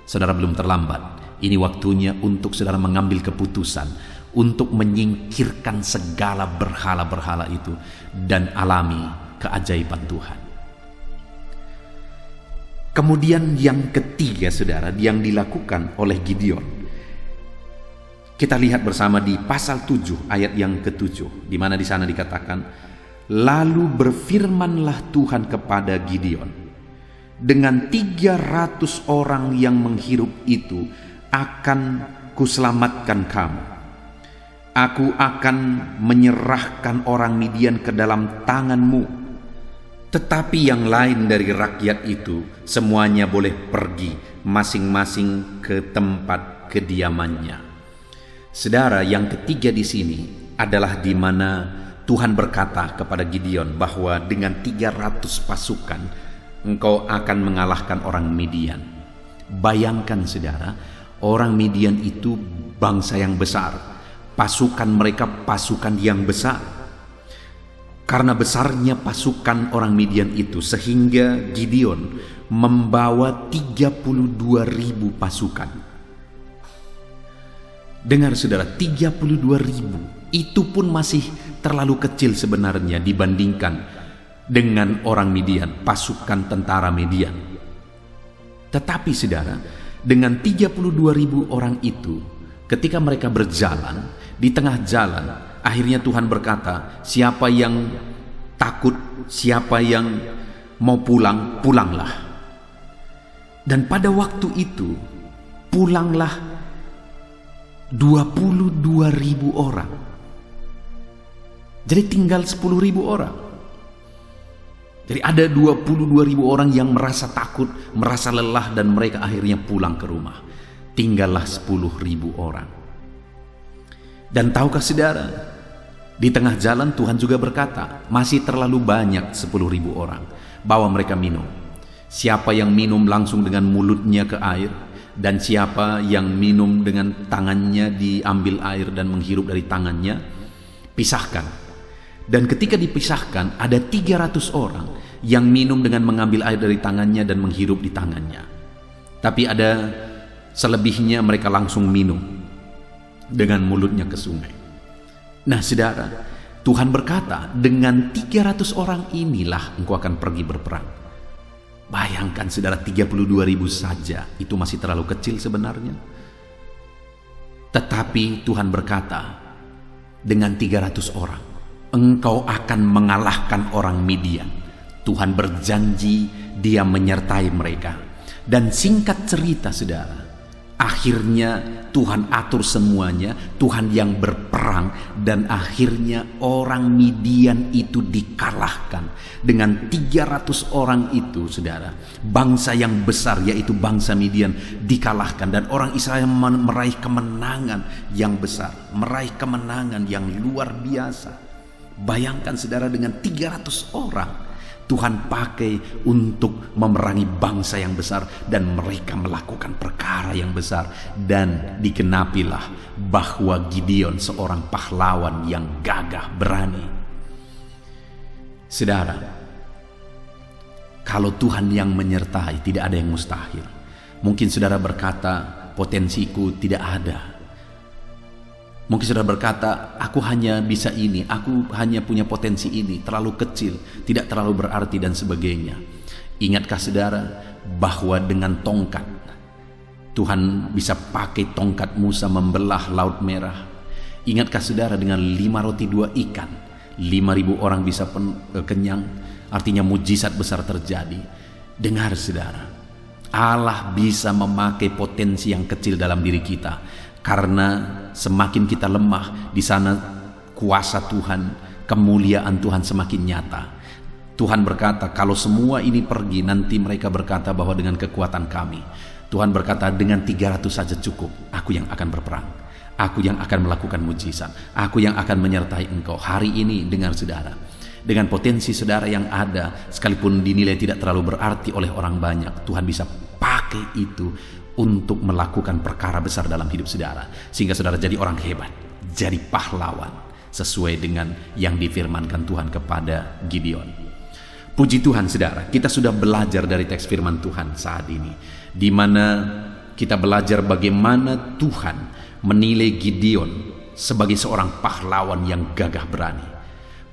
saudara belum terlambat. Ini waktunya untuk saudara mengambil keputusan untuk menyingkirkan segala berhala-berhala itu dan alami keajaiban Tuhan. Kemudian yang ketiga saudara, yang dilakukan oleh Gideon, kita lihat bersama di pasal 7 ayat yang ke-7, di mana di sana dikatakan, lalu berfirmanlah Tuhan kepada Gideon, dengan 300 orang yang menghirup itu akan kuselamatkan kamu. Aku akan menyerahkan orang Midian ke dalam tanganmu. Tetapi yang lain dari rakyat itu semuanya boleh pergi masing-masing ke tempat kediamannya. Saudara, yang ketiga di sini adalah di mana Tuhan berkata kepada Gideon bahwa dengan 300 pasukan engkau akan mengalahkan orang Midian. Bayangkan saudara, orang Midian itu bangsa yang besar, pasukan mereka pasukan yang besar. Karena besarnya pasukan orang Midian itu, sehingga Gideon membawa 32.000 pasukan. Dengar saudara, 32.000 itu pun masih terlalu kecil sebenarnya dibandingkan dengan orang Midian, pasukan tentara Midian. Tetapi saudara, dengan 32.000 orang itu, ketika mereka berjalan, di tengah jalan, akhirnya Tuhan berkata, siapa yang takut, siapa yang mau pulang, pulanglah. Dan pada waktu itu, pulanglah 22.000 orang. Jadi tinggal 10.000 orang. Jadi ada 22.000 orang yang merasa takut, merasa lelah, dan mereka akhirnya pulang ke rumah. Tinggallah 10.000 orang. Dan tahukah saudara, di tengah jalan Tuhan juga berkata, masih terlalu banyak 10.000 orang, bawa mereka minum. Siapa yang minum langsung dengan mulutnya ke air, dan siapa yang minum dengan tangannya diambil air dan menghirup dari tangannya, pisahkan. Dan ketika dipisahkan, ada 300 orang yang minum dengan mengambil air dari tangannya dan menghirup di tangannya. Tapi ada selebihnya mereka langsung minum dengan mulutnya ke sungai. Nah saudara, Tuhan berkata, dengan 300 orang inilah engkau akan pergi berperang. Bayangkan saudara, 32.000 saja, itu masih terlalu kecil sebenarnya. Tetapi Tuhan berkata, dengan 300 orang, engkau akan mengalahkan orang Midian. Tuhan berjanji dia menyertai mereka. Dan singkat cerita saudara, akhirnya Tuhan atur semuanya, Tuhan yang berperang, dan akhirnya orang Midian itu dikalahkan. Dengan 300 orang itu saudara, bangsa yang besar yaitu bangsa Midian dikalahkan, dan orang Israel meraih kemenangan yang besar, meraih kemenangan yang luar biasa. Bayangkan saudara, dengan 300 orang Tuhan pakai untuk memerangi bangsa yang besar, dan mereka melakukan perkara yang besar. Dan dikenapilah bahwa Gideon seorang pahlawan yang gagah berani. Saudara, kalau Tuhan yang menyertai, tidak ada yang mustahil. Mungkin saudara berkata, potensiku tidak ada. Mungkin saudara berkata, aku hanya bisa ini, aku hanya punya potensi ini, terlalu kecil, tidak terlalu berarti dan sebagainya. Ingatkah saudara bahwa dengan tongkat, Tuhan bisa pakai tongkat Musa membelah Laut Merah? Ingatkah saudara dengan 5 roti 2 ikan, 5.000 orang bisa kenyang, artinya mujizat besar terjadi. Dengar saudara, Allah bisa memakai potensi yang kecil dalam diri kita. Karena semakin kita lemah, di sana kuasa Tuhan, kemuliaan Tuhan semakin nyata. Tuhan berkata, kalau semua ini pergi, nanti mereka berkata bahwa dengan kekuatan kami. Tuhan berkata, dengan 300 saja cukup, aku yang akan berperang. Aku yang akan melakukan mujizat. Aku yang akan menyertai engkau. Hari ini dengar saudara, dengan potensi saudara yang ada, sekalipun dinilai tidak terlalu berarti oleh orang banyak, Tuhan bisa pakai itu untuk melakukan perkara besar dalam hidup saudara, sehingga saudara jadi orang hebat, jadi pahlawan, sesuai dengan yang difirmankan Tuhan kepada Gideon. Puji Tuhan saudara, kita sudah belajar dari teks firman Tuhan saat ini, di mana kita belajar bagaimana Tuhan menilai Gideon sebagai seorang pahlawan yang gagah berani.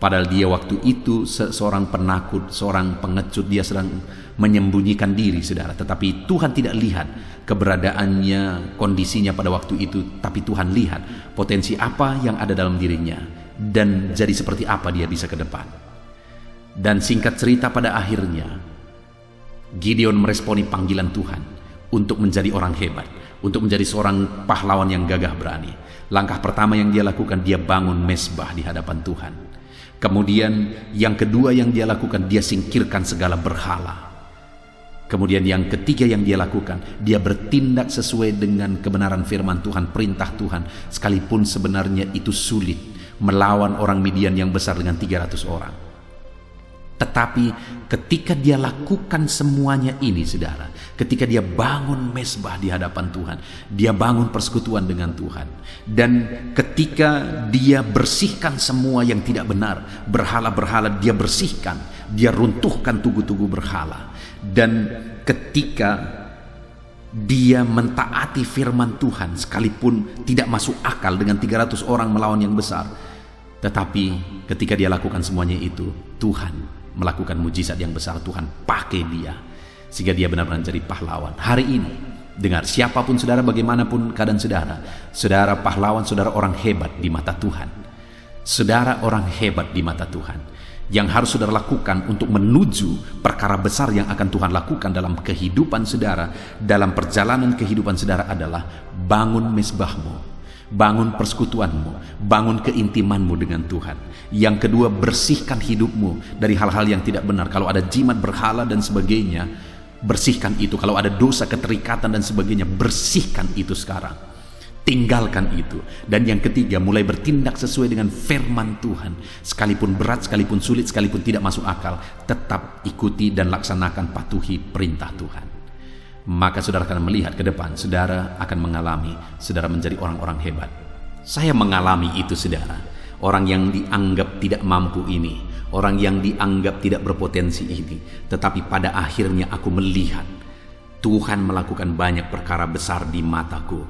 Padahal dia waktu itu seorang penakut, seorang pengecut, dia sedang menyembunyikan diri saudara. Tetapi Tuhan tidak lihat keberadaannya, kondisinya pada waktu itu. Tapi Tuhan lihat potensi apa yang ada dalam dirinya, dan jadi seperti apa dia bisa ke depan. Dan singkat cerita, pada akhirnya Gideon meresponi panggilan Tuhan untuk menjadi orang hebat, untuk menjadi seorang pahlawan yang gagah berani. Langkah pertama yang dia lakukan, dia bangun mezbah di hadapan Tuhan. Kemudian yang kedua yang dia lakukan, dia singkirkan segala berhala. Kemudian yang ketiga yang dia lakukan, dia bertindak sesuai dengan kebenaran firman Tuhan, perintah Tuhan, sekalipun sebenarnya itu sulit melawan orang Midian yang besar dengan 300 orang. Tetapi ketika dia lakukan semuanya ini saudara, ketika dia bangun mezbah di hadapan Tuhan, dia bangun persekutuan dengan Tuhan, dan ketika dia bersihkan semua yang tidak benar, berhala-berhala dia bersihkan, dia runtuhkan tugu-tugu berhala, dan ketika dia mentaati firman Tuhan, sekalipun tidak masuk akal dengan 300 orang melawan yang besar, tetapi ketika dia lakukan semuanya itu, Tuhan melakukan mujizat yang besar. Tuhan pakai dia sehingga dia benar-benar jadi pahlawan. Hari ini dengar, siapapun saudara, bagaimanapun keadaan saudara, saudara pahlawan, saudara orang hebat di mata Tuhan. Saudara orang hebat di mata Tuhan. Yang harus saudara lakukan untuk menuju perkara besar yang akan Tuhan lakukan dalam kehidupan saudara, dalam perjalanan kehidupan saudara, adalah bangun mezbahmu, bangun persekutuanmu, bangun keintimanmu dengan Tuhan. Yang kedua, bersihkan hidupmu dari hal-hal yang tidak benar. Kalau ada jimat, berhala dan sebagainya, bersihkan itu. Kalau ada dosa, keterikatan dan sebagainya, bersihkan itu sekarang. Tinggalkan itu. Dan yang ketiga, mulai bertindak sesuai dengan firman Tuhan. Sekalipun berat, sekalipun sulit, sekalipun tidak masuk akal, tetap ikuti dan laksanakan, patuhi perintah Tuhan. Maka saudara akan melihat ke depan, saudara akan mengalami, saudara menjadi orang-orang hebat. Saya mengalami itu saudara. orang yang dianggap tidak mampu ini, orang yang dianggap tidak berpotensi ini. Tetapi pada akhirnya aku melihat Tuhan melakukan banyak perkara besar di mataku,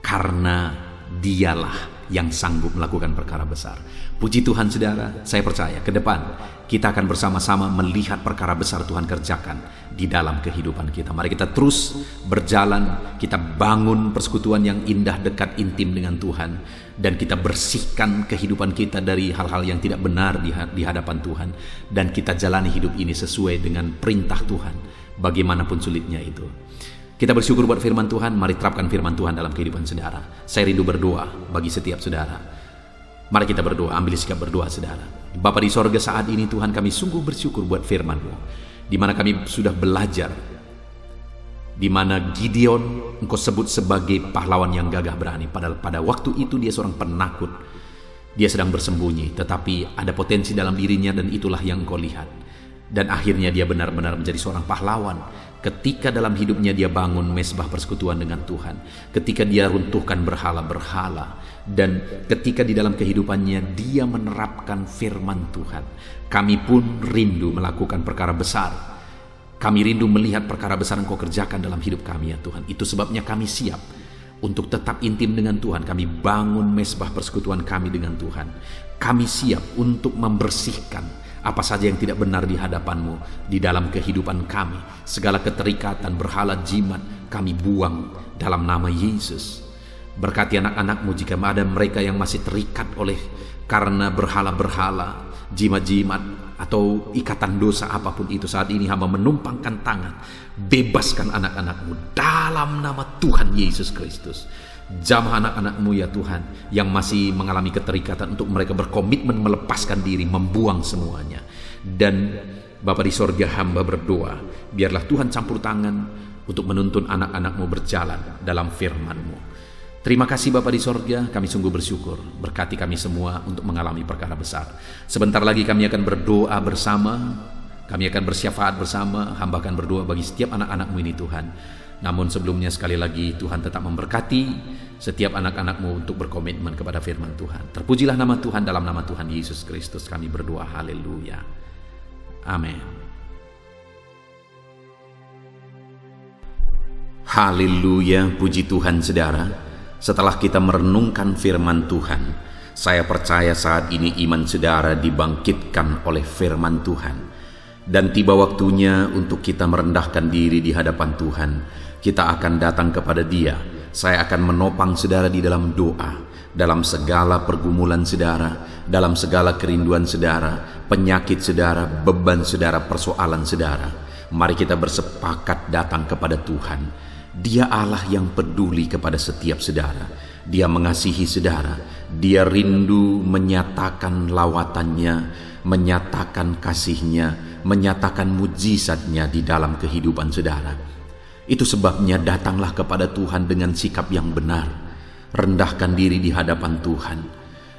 karena Dialah yang sanggup melakukan perkara besar. Puji Tuhan saudara, saya percaya ke depan kita akan bersama-sama melihat perkara besar Tuhan kerjakan di dalam kehidupan kita. Mari kita terus berjalan, kita bangun persekutuan yang indah, dekat, intim dengan Tuhan, dan kita bersihkan kehidupan kita dari hal-hal yang tidak benar di hadapan Tuhan, dan kita jalani hidup ini sesuai dengan perintah Tuhan, bagaimanapun sulitnya itu. Kita bersyukur buat firman Tuhan. Mari terapkan firman Tuhan dalam kehidupan saudara. Saya rindu berdoa bagi setiap saudara. Mari kita berdoa, ambil sikap berdoa saudara. Bapa di sorga, saat ini Tuhan, kami sungguh bersyukur buat firman-Mu, di mana kami sudah belajar, di mana Gideon Engkau sebut sebagai pahlawan yang gagah berani. Padahal pada waktu itu dia seorang penakut, dia sedang bersembunyi, tetapi ada potensi dalam dirinya, dan itulah yang Engkau lihat. Dan akhirnya dia benar-benar menjadi seorang pahlawan ketika dalam hidupnya dia bangun mesbah persekutuan dengan Tuhan, ketika dia runtuhkan berhala-berhala, dan ketika di dalam kehidupannya dia menerapkan firman Tuhan. Kami pun rindu melakukan perkara besar. Kami rindu melihat perkara besar Engkau kerjakan dalam hidup kami ya Tuhan. Itu sebabnya kami siap untuk tetap intim dengan Tuhan. Kami bangun mesbah persekutuan kami dengan Tuhan. Kami siap untuk membersihkan apa saja yang tidak benar di hadapan-Mu di dalam kehidupan kami. Segala keterikatan berhala jimat kami buang dalam nama Yesus. Berkati anak-anak-Mu jika ada mereka yang masih terikat oleh karena berhala-berhala, jimat-jimat, atau ikatan dosa apapun itu. Saat ini hamba menumpangkan tangan, bebaskan anak-anak-Mu dalam nama Tuhan Yesus Kristus. Jamah anak-anak-Mu ya Tuhan, yang masih mengalami keterikatan, untuk mereka berkomitmen melepaskan diri, membuang semuanya. Dan Bapa di sorga, hamba berdoa, biarlah Tuhan campur tangan untuk menuntun anak-anak-Mu berjalan dalam firman-Mu. Terima kasih Bapa di sorga, kami sungguh bersyukur. Berkati kami semua untuk mengalami perkara besar. Sebentar lagi kami akan berdoa bersama, kami akan bersyafaat bersama. Hamba akan berdoa bagi setiap anak-anak-Mu ini Tuhan. Namun sebelumnya sekali lagi Tuhan tetap memberkati setiap anak-anak-Mu untuk berkomitmen kepada firman Tuhan. Terpujilah nama Tuhan, dalam nama Tuhan Yesus Kristus kami berdoa. Haleluya. Amin. Haleluya, puji Tuhan saudara. Setelah kita merenungkan firman Tuhan, saya percaya saat ini iman saudara dibangkitkan oleh firman Tuhan. Dan tiba waktunya untuk kita merendahkan diri di hadapan Tuhan. Kita akan datang kepada Dia. Saya akan menopang saudara di dalam doa, dalam segala pergumulan saudara, dalam segala kerinduan saudara, penyakit saudara, beban saudara, persoalan saudara. Mari kita bersepakat datang kepada Tuhan. Dia Allah yang peduli kepada setiap saudara. Dia mengasihi saudara. Dia rindu menyatakan lawatannya, menyatakan kasihnya, menyatakan mujizatnya di dalam kehidupan saudara. Itu sebabnya datanglah kepada Tuhan dengan sikap yang benar. Rendahkan diri di hadapan Tuhan.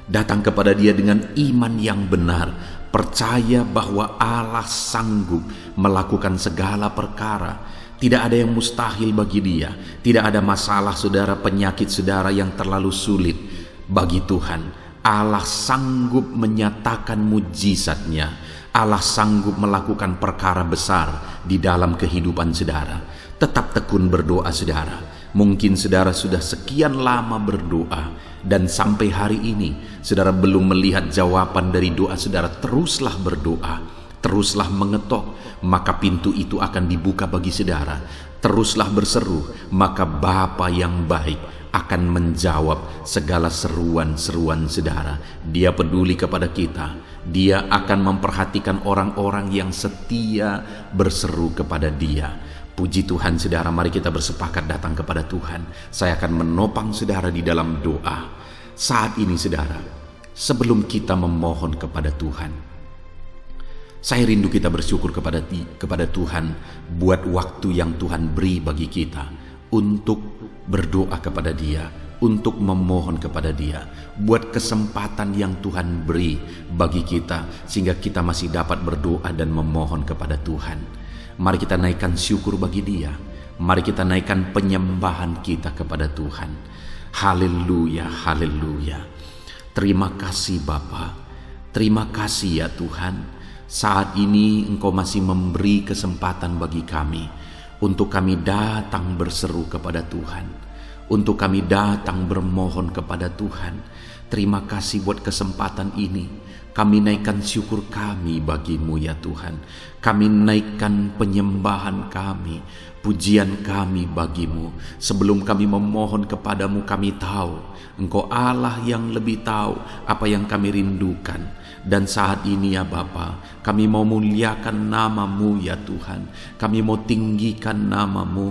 Datang kepada Dia dengan iman yang benar. Percaya bahwa Allah sanggup melakukan segala perkara. Tidak ada yang mustahil bagi Dia. Tidak ada masalah saudara, penyakit saudara yang terlalu sulit bagi Tuhan. Allah sanggup menyatakan mujizatnya. Allah sanggup melakukan perkara besar di dalam kehidupan saudara. Tetap tekun berdoa saudara. Mungkin saudara sudah sekian lama berdoa, dan sampai hari ini saudara belum melihat jawaban dari doa saudara. Teruslah berdoa, teruslah mengetok, maka pintu itu akan dibuka bagi saudara. Teruslah berseru, maka Bapa yang baik akan menjawab segala seruan-seruan saudara. Dia peduli kepada kita. Dia akan memperhatikan orang-orang yang setia berseru kepada Dia. Puji Tuhan saudara, mari kita bersepakat datang kepada Tuhan. Saya akan menopang saudara di dalam doa. Saat ini saudara, sebelum kita memohon kepada Tuhan, saya rindu kita bersyukur kepada Tuhan buat waktu yang Tuhan beri bagi kita untuk berdoa kepada Dia, untuk memohon kepada Dia, buat kesempatan yang Tuhan beri bagi kita sehingga kita masih dapat berdoa dan memohon kepada Tuhan. Mari kita naikkan syukur bagi Dia. Mari kita naikkan penyembahan kita kepada Tuhan. Haleluya, haleluya. Terima kasih Bapa, terima kasih ya Tuhan. Saat ini Engkau masih memberi kesempatan bagi kami untuk kami datang berseru kepada Tuhan, untuk kami datang bermohon kepada Tuhan. Terima kasih buat kesempatan ini. Kami naikkan syukur kami bagi-Mu ya Tuhan. Kami naikkan penyembahan kami, pujian kami bagi-Mu. Sebelum kami memohon kepadamu, kami tahu Engkau Allah yang lebih tahu apa yang kami rindukan. Dan saat ini ya Bapa, kami mau muliakan nama-Mu ya Tuhan. Kami mau tinggikan nama-Mu,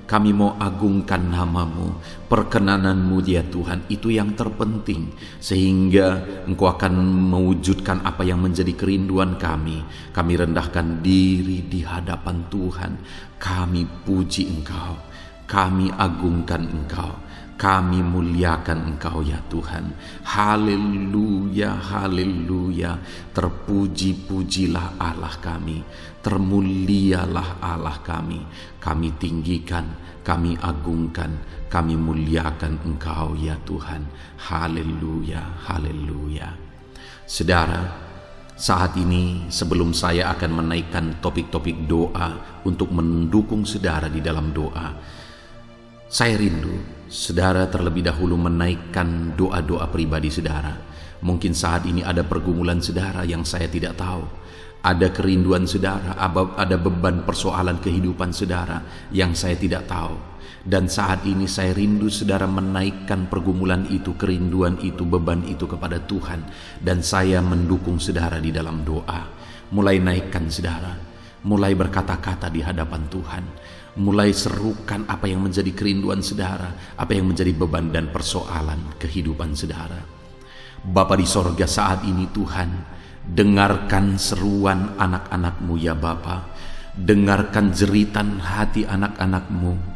kami mau agungkan nama-Mu. Perkenanan-Mu ya Tuhan, itu yang terpenting, sehingga Engkau akan mewujudkan apa yang menjadi kerinduan kami. Kami rendahkan diri di hadapan Tuhan. Kami puji Engkau, kami agungkan Engkau, kami muliakan Engkau ya Tuhan. Haleluya, haleluya. Terpuji-pujilah Allah kami, termulialah Allah kami. Kami tinggikan, kami agungkan, kami muliakan Engkau ya Tuhan. Haleluya, haleluya. Saudara, saat ini sebelum saya akan menaikkan topik-topik doa untuk mendukung saudara di dalam doa, saya rindu saudara terlebih dahulu menaikkan doa-doa pribadi saudara. Mungkin saat ini ada pergumulan saudara yang saya tidak tahu. Ada kerinduan saudara, ada beban persoalan kehidupan saudara yang saya tidak tahu. Dan saat ini saya rindu saudara menaikkan pergumulan itu, kerinduan itu, beban itu kepada Tuhan. Dan saya mendukung saudara di dalam doa. Mulai naikkan saudara, mulai berkata-kata di hadapan Tuhan. Mulai serukan apa yang menjadi kerinduan saudara, apa yang menjadi beban dan persoalan kehidupan saudara. Bapa di sorga, saat ini Tuhan, dengarkan seruan anak-anak-Mu ya Bapa. Dengarkan jeritan hati anak-anak-Mu.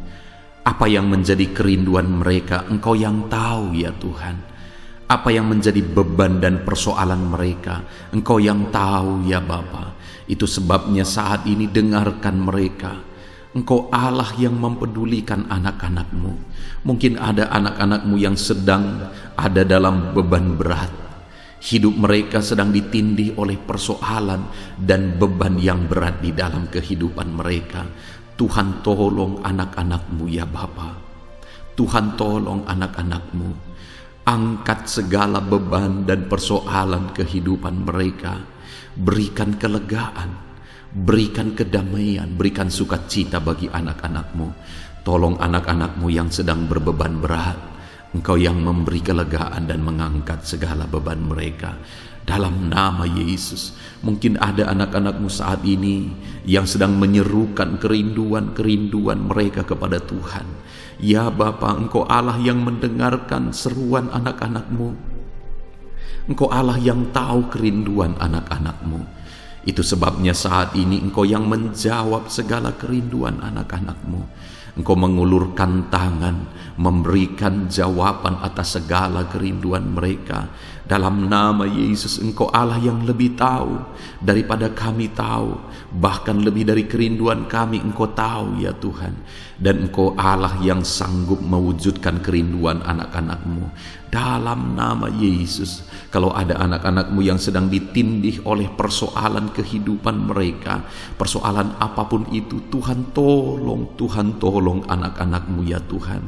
Apa yang menjadi kerinduan mereka, Engkau yang tahu ya Tuhan. Apa yang menjadi beban dan persoalan mereka, Engkau yang tahu ya Bapa. Itu sebabnya saat ini dengarkan mereka. Engkau Allah yang mempedulikan anak-anak-Mu. Mungkin ada anak-anak-Mu yang sedang ada dalam beban berat. Hidup mereka sedang ditindih oleh persoalan dan beban yang berat di dalam kehidupan mereka. Tuhan tolong anak-anak-Mu ya Bapa. Tuhan tolong anak-anak-Mu. Angkat segala beban dan persoalan kehidupan mereka. Berikan kelegaan, berikan kedamaian, berikan sukacita bagi anak-anak-Mu. Tolong anak-anak-Mu yang sedang berbeban berat. Engkau yang memberi kelegaan dan mengangkat segala beban mereka. Dalam nama Yesus, mungkin ada anak-anak-Mu saat ini yang sedang menyerukan kerinduan-kerinduan mereka kepada Tuhan. Ya Bapa, Engkau Allah yang mendengarkan seruan anak-anak-Mu. Engkau Allah yang tahu kerinduan anak-anak-Mu. Itu sebabnya saat ini Engkau yang menjawab segala kerinduan anak-anak-Mu. Engkau mengulurkan tangan, memberikan jawaban atas segala kerinduan mereka. Dalam nama Yesus, Engkau Allah yang lebih tahu daripada kami tahu. Bahkan lebih dari kerinduan kami Engkau tahu ya Tuhan. Dan Engkau Allah yang sanggup mewujudkan kerinduan anak-anak-Mu. Dalam nama Yesus, kalau ada anak-anak-Mu yang sedang ditindih oleh persoalan kehidupan mereka, persoalan apapun itu, Tuhan tolong anak-anak-Mu ya Tuhan.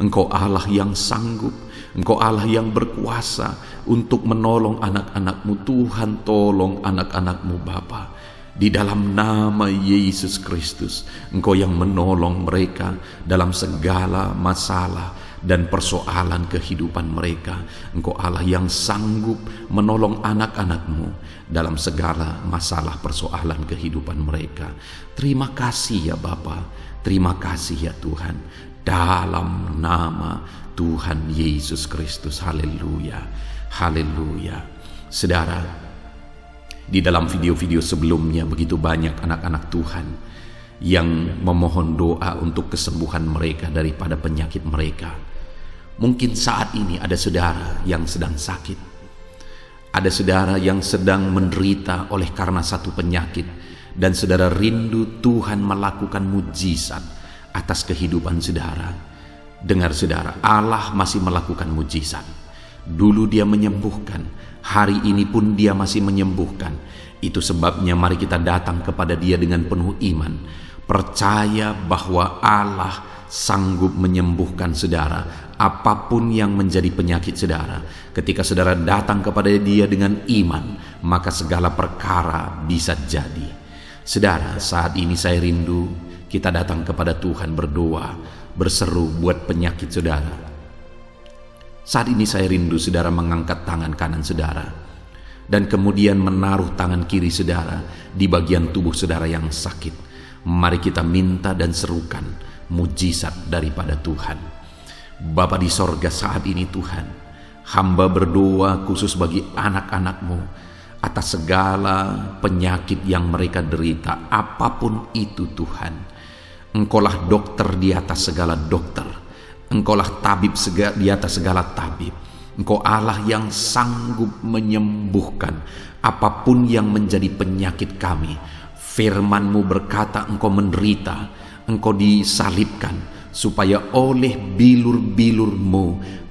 Engkau Allah yang sanggup, Engkau Allah yang berkuasa untuk menolong anak-anak-Mu. Tuhan tolong anak-anak-Mu Bapa. Di dalam nama Yesus Kristus, Engkau yang menolong mereka dalam segala masalah dan persoalan kehidupan mereka. Engkau Allah yang sanggup menolong anak-anak-Mu dalam segala masalah persoalan kehidupan mereka. Terima kasih ya Bapa, terima kasih ya Tuhan. Dalam nama Tuhan Yesus Kristus. Haleluya, haleluya. Saudara, di dalam video-video sebelumnya begitu banyak anak-anak Tuhan yang memohon doa untuk kesembuhan mereka daripada penyakit mereka. Mungkin saat ini ada saudara yang sedang sakit. Ada saudara yang sedang menderita oleh karena satu penyakit. Dan saudara rindu Tuhan melakukan mujizat atas kehidupan saudara. Dengar saudara, Allah masih melakukan mujizat. Dulu Dia menyembuhkan, hari ini pun Dia masih menyembuhkan. Itu sebabnya mari kita datang kepada Dia dengan penuh iman, percaya bahwa Allah sanggup menyembuhkan saudara apapun yang menjadi penyakit saudara. Ketika saudara datang kepada Dia dengan iman, maka segala perkara bisa jadi. Saudara, saat ini saya rindu kita datang kepada Tuhan berdoa, berseru buat penyakit saudara. Saat ini saya rindu saudara mengangkat tangan kanan saudara dan kemudian menaruh tangan kiri saudara di bagian tubuh saudara yang sakit. Mari kita minta dan serukan mujizat daripada Tuhan. Bapa di sorga, saat ini Tuhan, hamba berdoa khusus bagi anak-anak-Mu atas segala penyakit yang mereka derita, apapun itu Tuhan. Engkaulah dokter di atas segala dokter, Engkaulah tabib di atas segala tabib. Engkau Allah yang sanggup menyembuhkan apapun yang menjadi penyakit kami. Firman-Mu berkata Engkau menderita, Engkau disalibkan, supaya oleh bilur-bilur-Mu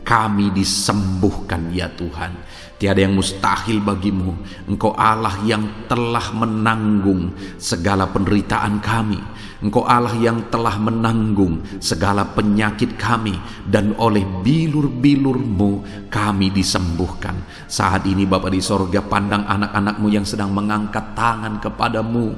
kami disembuhkan ya Tuhan. Tiada yang mustahil bagimu. Engkau Allah yang telah menanggung segala penderitaan kami. Engkau Allah yang telah menanggung segala penyakit kami, dan oleh bilur-bilur-Mu kami disembuhkan. Saat ini Bapa di sorga, pandang anak-anak-Mu yang sedang mengangkat tangan kepadamu.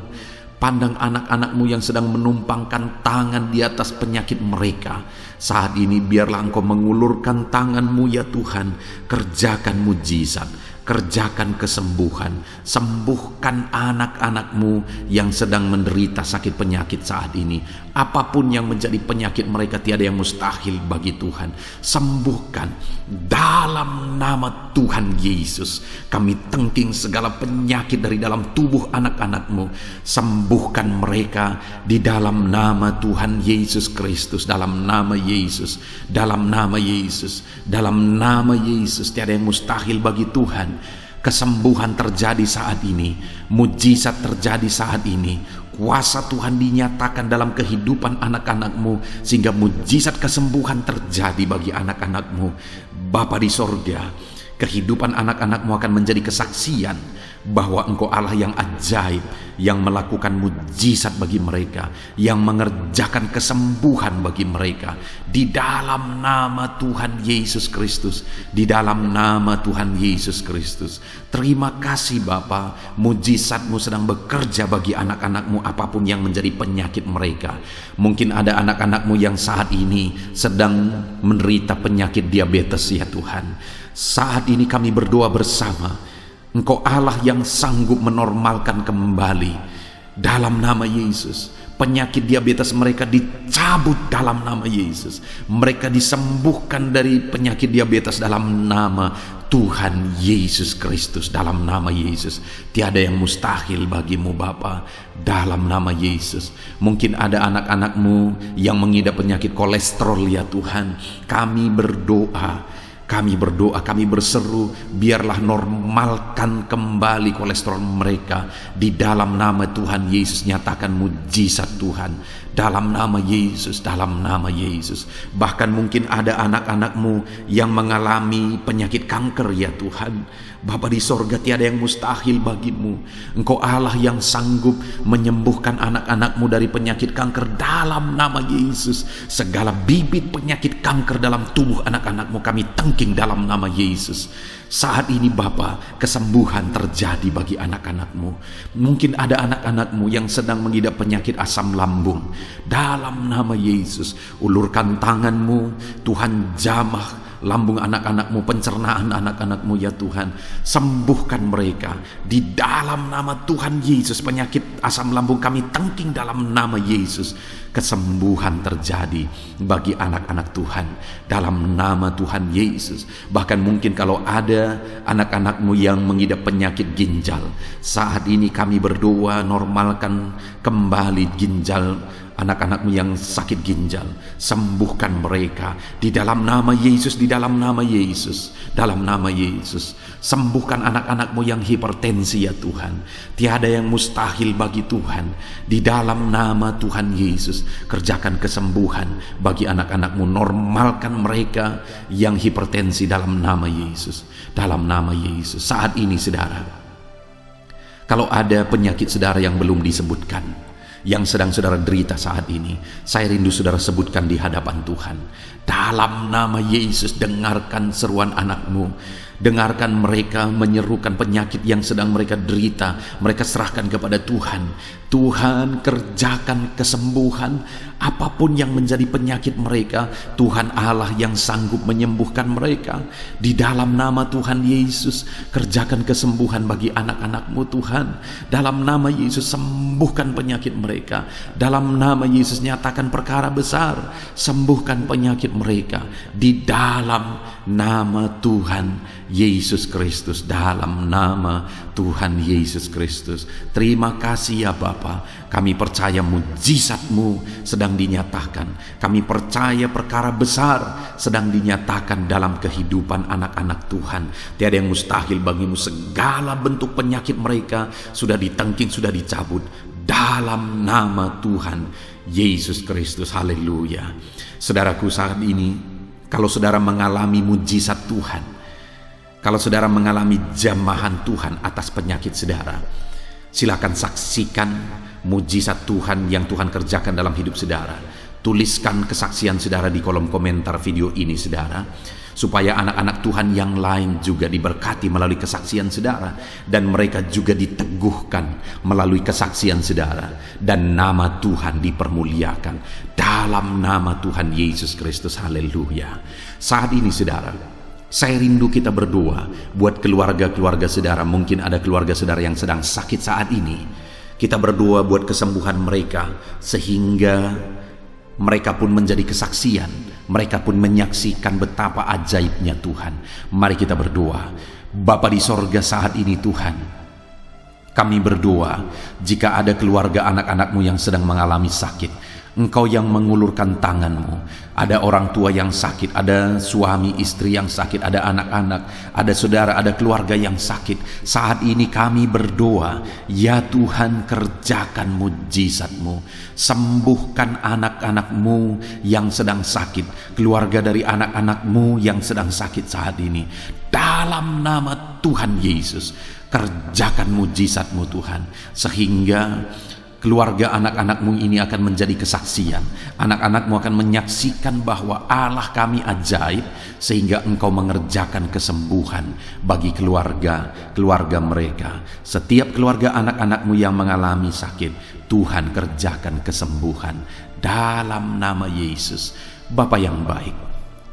Pandang anak-anak-Mu yang sedang menumpangkan tangan di atas penyakit mereka. Saat ini biarlah Engkau mengulurkan tangan-Mu ya Tuhan. Kerjakan mujizat, kerjakan kesembuhan. Sembuhkan anak-anak-Mu yang sedang menderita sakit penyakit saat ini. Apapun yang menjadi penyakit mereka, tiada yang mustahil bagi Tuhan. Sembuhkan dalam nama Tuhan Yesus. Kami tengking segala penyakit dari dalam tubuh anak-anak-Mu. Sembuhkan mereka di dalam nama Tuhan Yesus Kristus. Dalam nama Yesus, dalam nama Yesus, dalam nama Yesus. Tiada yang mustahil bagi Tuhan. Kesembuhan terjadi saat ini, mujizat terjadi saat ini, kuasa Tuhan dinyatakan dalam kehidupan anak-anak-Mu, sehingga mujizat kesembuhan terjadi bagi anak-anak-Mu. Bapa di sorga, kehidupan anak-anak-Mu akan menjadi kesaksian bahwa Engkau Allah yang ajaib, yang melakukan mujizat bagi mereka, yang mengerjakan kesembuhan bagi mereka. Di dalam nama Tuhan Yesus Kristus, di dalam nama Tuhan Yesus Kristus. Terima kasih Bapa, mujizat-Mu sedang bekerja bagi anak-anak-Mu apapun yang menjadi penyakit mereka. Mungkin ada anak-anak-Mu yang saat ini sedang menderita penyakit diabetes ya Tuhan. Saat ini kami berdoa bersama, Engkau Allah yang sanggup menormalkan kembali dalam nama Yesus. Penyakit diabetes mereka dicabut dalam nama Yesus. Mereka disembuhkan dari penyakit diabetes dalam nama Tuhan Yesus Kristus. Dalam nama Yesus, tiada yang mustahil bagimu Bapa. Dalam nama Yesus. Mungkin ada anak-anak-Mu yang mengidap penyakit kolesterol ya Tuhan. Kami berdoa, kami berseru, biarlah normalkan kembali kolesterol mereka. Di dalam nama Tuhan Yesus, nyatakan mujizat Tuhan. Dalam nama Yesus, dalam nama Yesus. Bahkan mungkin ada anak-anak-Mu yang mengalami penyakit kanker ya Tuhan. Bapa di sorga, tiada yang mustahil bagimu. Engkau Allah yang sanggup menyembuhkan anak-anak-Mu dari penyakit kanker dalam nama Yesus. Segala bibit penyakit kanker dalam tubuh anak-anak-Mu kami tengking dalam nama Yesus. Saat ini Bapa, kesembuhan terjadi bagi anak-anak-Mu. Mungkin ada anak-anak-Mu yang sedang mengidap penyakit asam lambung. Dalam nama Yesus, ulurkan tangan-Mu, Tuhan jamah lambung anak-anak-Mu, pencernaan anak-anak-Mu ya Tuhan. Sembuhkan mereka di dalam nama Tuhan Yesus. Penyakit asam lambung kami tengking dalam nama Yesus. Kesembuhan terjadi bagi anak-anak Tuhan dalam nama Tuhan Yesus. Bahkan mungkin kalau ada anak-anak-Mu yang mengidap penyakit ginjal, saat ini kami berdoa, normalkan kembali ginjal anak-anakmu yang sakit ginjal, sembuhkan mereka di dalam nama Yesus, di dalam nama Yesus, dalam nama Yesus. Sembuhkan anak-anakmu yang hipertensi ya Tuhan. Tiada yang mustahil bagi Tuhan. Di dalam nama Tuhan Yesus, kerjakan kesembuhan bagi anak-anakmu. Normalkan mereka yang hipertensi dalam nama Yesus, dalam nama Yesus. Saat ini saudara, kalau ada penyakit saudara yang belum disebutkan, yang sedang saudara derita saat ini, saya rindu saudara sebutkan di hadapan Tuhan. Dalam nama Yesus, dengarkan seruan anakmu. Dengarkan mereka menyerukan penyakit yang sedang mereka derita. Mereka serahkan kepada Tuhan. Tuhan, kerjakan kesembuhan apapun yang menjadi penyakit mereka. Tuhan Allah yang sanggup menyembuhkan mereka. Di dalam nama Tuhan Yesus, kerjakan kesembuhan bagi anak-anakmu Tuhan. Dalam nama Yesus, sembuhkan penyakit mereka. Dalam nama Yesus, nyatakan perkara besar. Sembuhkan penyakit mereka. Di dalam nama Tuhan Yesus Kristus, dalam nama Tuhan Yesus Kristus. Terima kasih ya Bapa. Kami percaya mujizat-Mu sedang dinyatakan. Kami percaya perkara besar sedang dinyatakan dalam kehidupan anak-anak Tuhan. Tiada yang mustahil bagimu. Segala bentuk penyakit mereka sudah ditengking, sudah dicabut dalam nama Tuhan Yesus Kristus. Haleluya. Saudaraku, saat ini kalau saudara mengalami mujizat Tuhan, kalau saudara mengalami jamahan Tuhan atas penyakit saudara, silakan saksikan mujizat Tuhan yang Tuhan kerjakan dalam hidup saudara. Tuliskan kesaksian saudara di kolom komentar video ini saudara, supaya anak-anak Tuhan yang lain juga diberkati melalui kesaksian saudara, dan mereka juga diteguhkan melalui kesaksian saudara, dan nama Tuhan dipermuliakan dalam nama Tuhan Yesus Kristus. Haleluya. Saat ini saudara, saya rindu kita berdoa buat keluarga-keluarga saudara. Mungkin ada keluarga saudara yang sedang sakit saat ini. Kita berdoa buat kesembuhan mereka, sehingga mereka pun menjadi kesaksian. Mereka pun menyaksikan betapa ajaibnya Tuhan. Mari kita berdoa. Bapa di sorga, saat ini Tuhan, kami berdoa jika ada keluarga anak-anakmu yang sedang mengalami sakit, Engkau yang mengulurkan tanganmu. Ada orang tua yang sakit, ada suami istri yang sakit, ada anak-anak, ada saudara, ada keluarga yang sakit. Saat ini kami berdoa, ya Tuhan, kerjakan mujizat-Mu. Sembuhkan anak-anak-Mu yang sedang sakit, keluarga dari anak-anak-Mu yang sedang sakit saat ini. Dalam nama Tuhan Yesus, kerjakan mujizat-Mu Tuhan, sehingga keluarga anak-anakmu ini akan menjadi kesaksian. Anak-anakmu akan menyaksikan bahwa Allah kami ajaib, sehingga Engkau mengerjakan kesembuhan bagi keluarga mereka. Setiap keluarga anak-anakmu yang mengalami sakit, Tuhan kerjakan kesembuhan dalam nama Yesus. Bapa yang baik,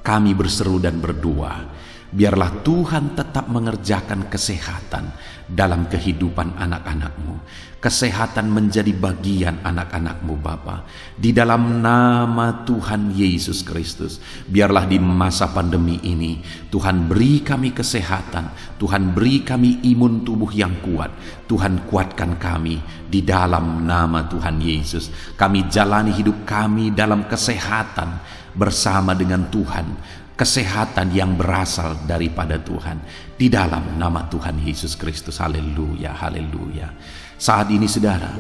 kami berseru dan berdoa, biarlah Tuhan tetap mengerjakan kesehatan dalam kehidupan anak-anakmu. Kesehatan menjadi bagian anak-anakmu Bapa. Di dalam nama Tuhan Yesus Kristus, biarlah di masa pandemi ini Tuhan beri kami kesehatan. Tuhan beri kami imun tubuh yang kuat. Tuhan kuatkan kami di dalam nama Tuhan Yesus. Kami jalani hidup kami dalam kesehatan bersama dengan Tuhan. Kesehatan yang berasal daripada Tuhan, di dalam nama Tuhan Yesus Kristus. Haleluya, haleluya. Saat ini saudara,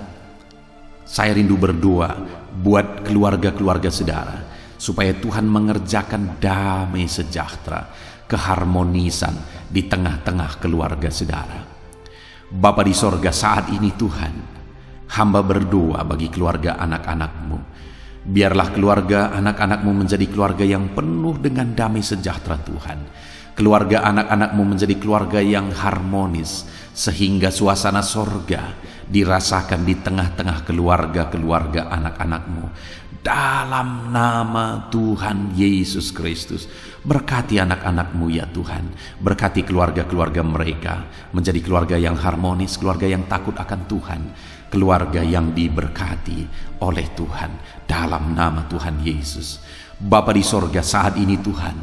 saya rindu berdoa buat keluarga-keluarga saudara, supaya Tuhan mengerjakan damai sejahtera, keharmonisan di tengah-tengah keluarga saudara. Bapa di sorga, saat ini Tuhan, hamba berdoa bagi keluarga anak-anakmu. Biarlah keluarga anak-anakmu menjadi keluarga yang penuh dengan damai sejahtera Tuhan. Keluarga anak-anakmu menjadi keluarga yang harmonis, sehingga suasana sorga dirasakan di tengah-tengah keluarga-keluarga anak-anakmu. Dalam nama Tuhan Yesus Kristus, berkati anak-anakmu ya Tuhan. Berkati keluarga-keluarga mereka menjadi keluarga yang harmonis, keluarga yang takut akan Tuhan, keluarga yang diberkati oleh Tuhan. Dalam nama Tuhan Yesus. Bapa di sorga, saat ini Tuhan,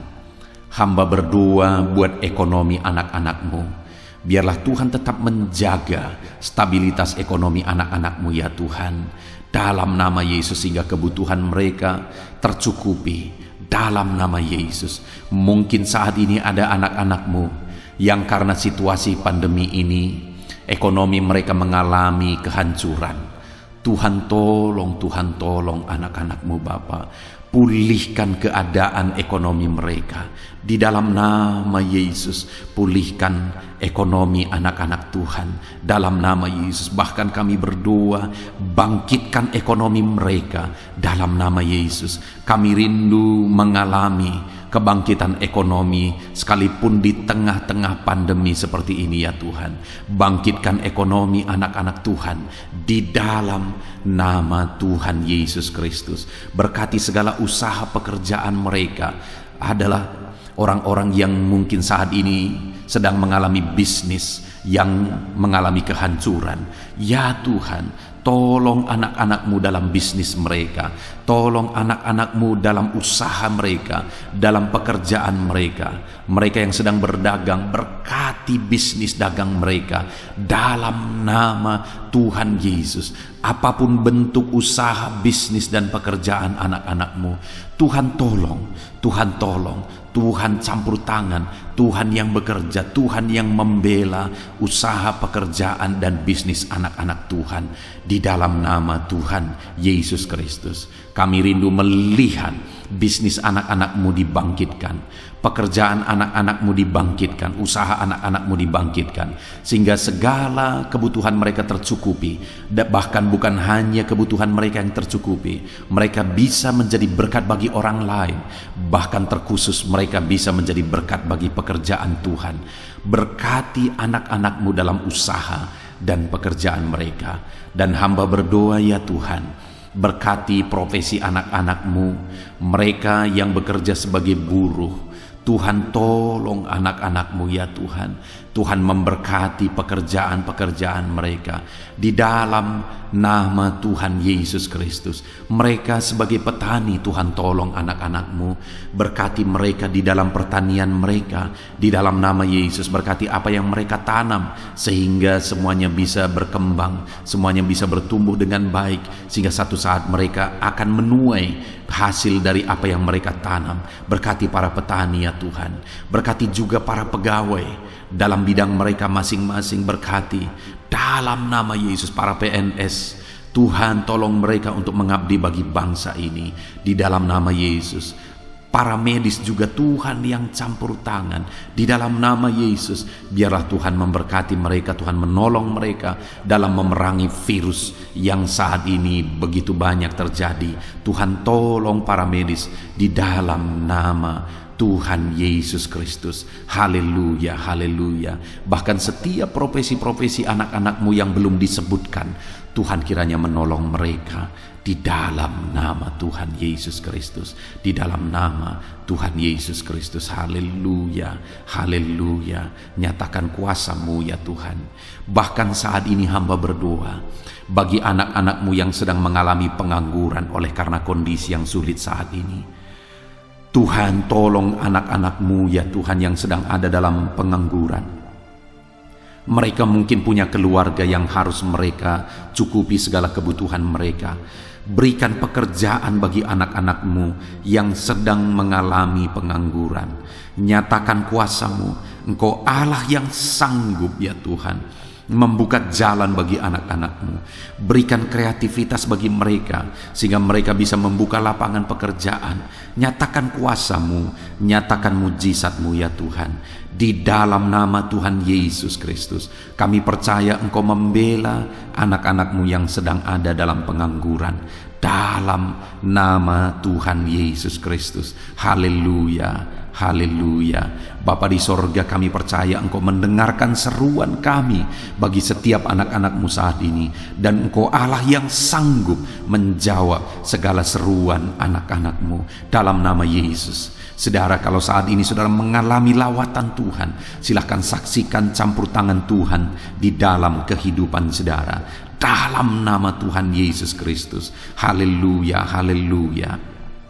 hamba berdoa buat ekonomi anak-anakmu. Biarlah Tuhan tetap menjaga stabilitas ekonomi anak-anak-Mu ya Tuhan. Dalam nama Yesus, sehingga kebutuhan mereka tercukupi. Dalam nama Yesus. Mungkin saat ini ada anak-anak-Mu yang karena situasi pandemi ini, ekonomi mereka mengalami kehancuran. Tuhan tolong anak-anak-Mu Bapa. Pulihkan keadaan ekonomi mereka. Di dalam nama Yesus, pulihkan ekonomi anak-anak Tuhan. Dalam nama Yesus, bahkan kami berdoa, bangkitkan ekonomi mereka. Dalam nama Yesus, kami rindu mengalami kebangkitan ekonomi sekalipun di tengah-tengah pandemi seperti ini ya Tuhan. Bangkitkan ekonomi anak-anak Tuhan di dalam nama Tuhan Yesus Kristus. Berkati segala usaha pekerjaan mereka. Adalah orang-orang yang mungkin saat ini sedang mengalami bisnis yang mengalami kehancuran. Ya Tuhan, tolong anak-anak-Mu dalam bisnis mereka. Tolong anak-anak-Mu dalam usaha mereka, dalam pekerjaan mereka. Mereka yang sedang berdagang, berkati bisnis dagang mereka. Dalam nama Tuhan Yesus, apapun bentuk usaha, bisnis, dan pekerjaan anak-anak-Mu, Tuhan tolong, Tuhan tolong, Tuhan campur tangan, Tuhan yang bekerja, Tuhan yang membela usaha, pekerjaan, dan bisnis anak-anak Tuhan. Di dalam nama Tuhan Yesus Kristus, kami rindu melihat bisnis anak-anak-Mu dibangkitkan, pekerjaan anak-anak-Mu dibangkitkan, usaha anak-anak-Mu dibangkitkan, sehingga segala kebutuhan mereka tercukupi. Bahkan bukan hanya kebutuhan mereka yang tercukupi, mereka bisa menjadi berkat bagi orang lain. Bahkan terkhusus mereka bisa menjadi berkat bagi pekerjaan Tuhan. Berkati anak-anak-Mu dalam usaha dan pekerjaan mereka. Dan hamba berdoa ya Tuhan, berkati profesi anak-anak-Mu, mereka yang bekerja sebagai buruh. Tuhan tolong anak-anak-Mu ya Tuhan. Tuhan memberkati pekerjaan-pekerjaan mereka. Di dalam nama Tuhan Yesus Kristus. Mereka sebagai petani, Tuhan tolong anak-anak-Mu. Berkati mereka di dalam pertanian mereka. Di dalam nama Yesus, berkati apa yang mereka tanam, sehingga semuanya bisa berkembang, semuanya bisa bertumbuh dengan baik, sehingga satu saat mereka akan menuai hasil dari apa yang mereka tanam. Berkati para petani ya Tuhan. Berkati juga para pegawai dalam bidang mereka masing-masing. Berkati dalam nama Yesus para PNS. Tuhan tolong mereka untuk mengabdi bagi bangsa ini. Di dalam nama Yesus. Para medis juga Tuhan yang campur tangan. Di dalam nama Yesus, biarlah Tuhan memberkati mereka, Tuhan menolong mereka dalam memerangi virus yang saat ini begitu banyak terjadi. Tuhan tolong para medis di dalam nama Tuhan Yesus Kristus. Haleluya, haleluya. Bahkan setiap profesi-profesi anak-anak-Mu yang belum disebutkan, Tuhan kiranya menolong mereka di dalam nama Tuhan Yesus Kristus. Di dalam nama Tuhan Yesus Kristus. Haleluya, haleluya. Nyatakan kuasa-Mu ya Tuhan. Bahkan saat ini hamba berdoa bagi anak-anak-Mu yang sedang mengalami pengangguran oleh karena kondisi yang sulit saat ini. Tuhan tolong anak-anak-Mu ya Tuhan yang sedang ada dalam pengangguran. Mereka mungkin punya keluarga yang harus mereka cukupi segala kebutuhan mereka. Berikan pekerjaan bagi anak-anak-Mu yang sedang mengalami pengangguran. Nyatakan kuasa-Mu. Engkau Allah yang sanggup ya Tuhan membuka jalan bagi anak-anak-Mu. Berikan kreativitas bagi mereka sehingga mereka bisa membuka lapangan pekerjaan. Nyatakan kuasa-Mu, nyatakan mujizat-Mu ya Tuhan. Di dalam nama Tuhan Yesus Kristus, kami percaya Engkau membela anak-anak-Mu yang sedang ada dalam pengangguran. Dalam nama Tuhan Yesus Kristus. Haleluya, haleluya. Bapa di sorga, kami percaya Engkau mendengarkan seruan kami bagi setiap anak-anak-Mu saat ini. Dan Engkau Allah yang sanggup menjawab segala seruan anak-anak-Mu dalam nama Yesus. Saudara, kalau saat ini saudara mengalami lawatan Tuhan, silahkan saksikan campur tangan Tuhan di dalam kehidupan saudara. Dalam nama Tuhan Yesus Kristus. Haleluya, haleluya.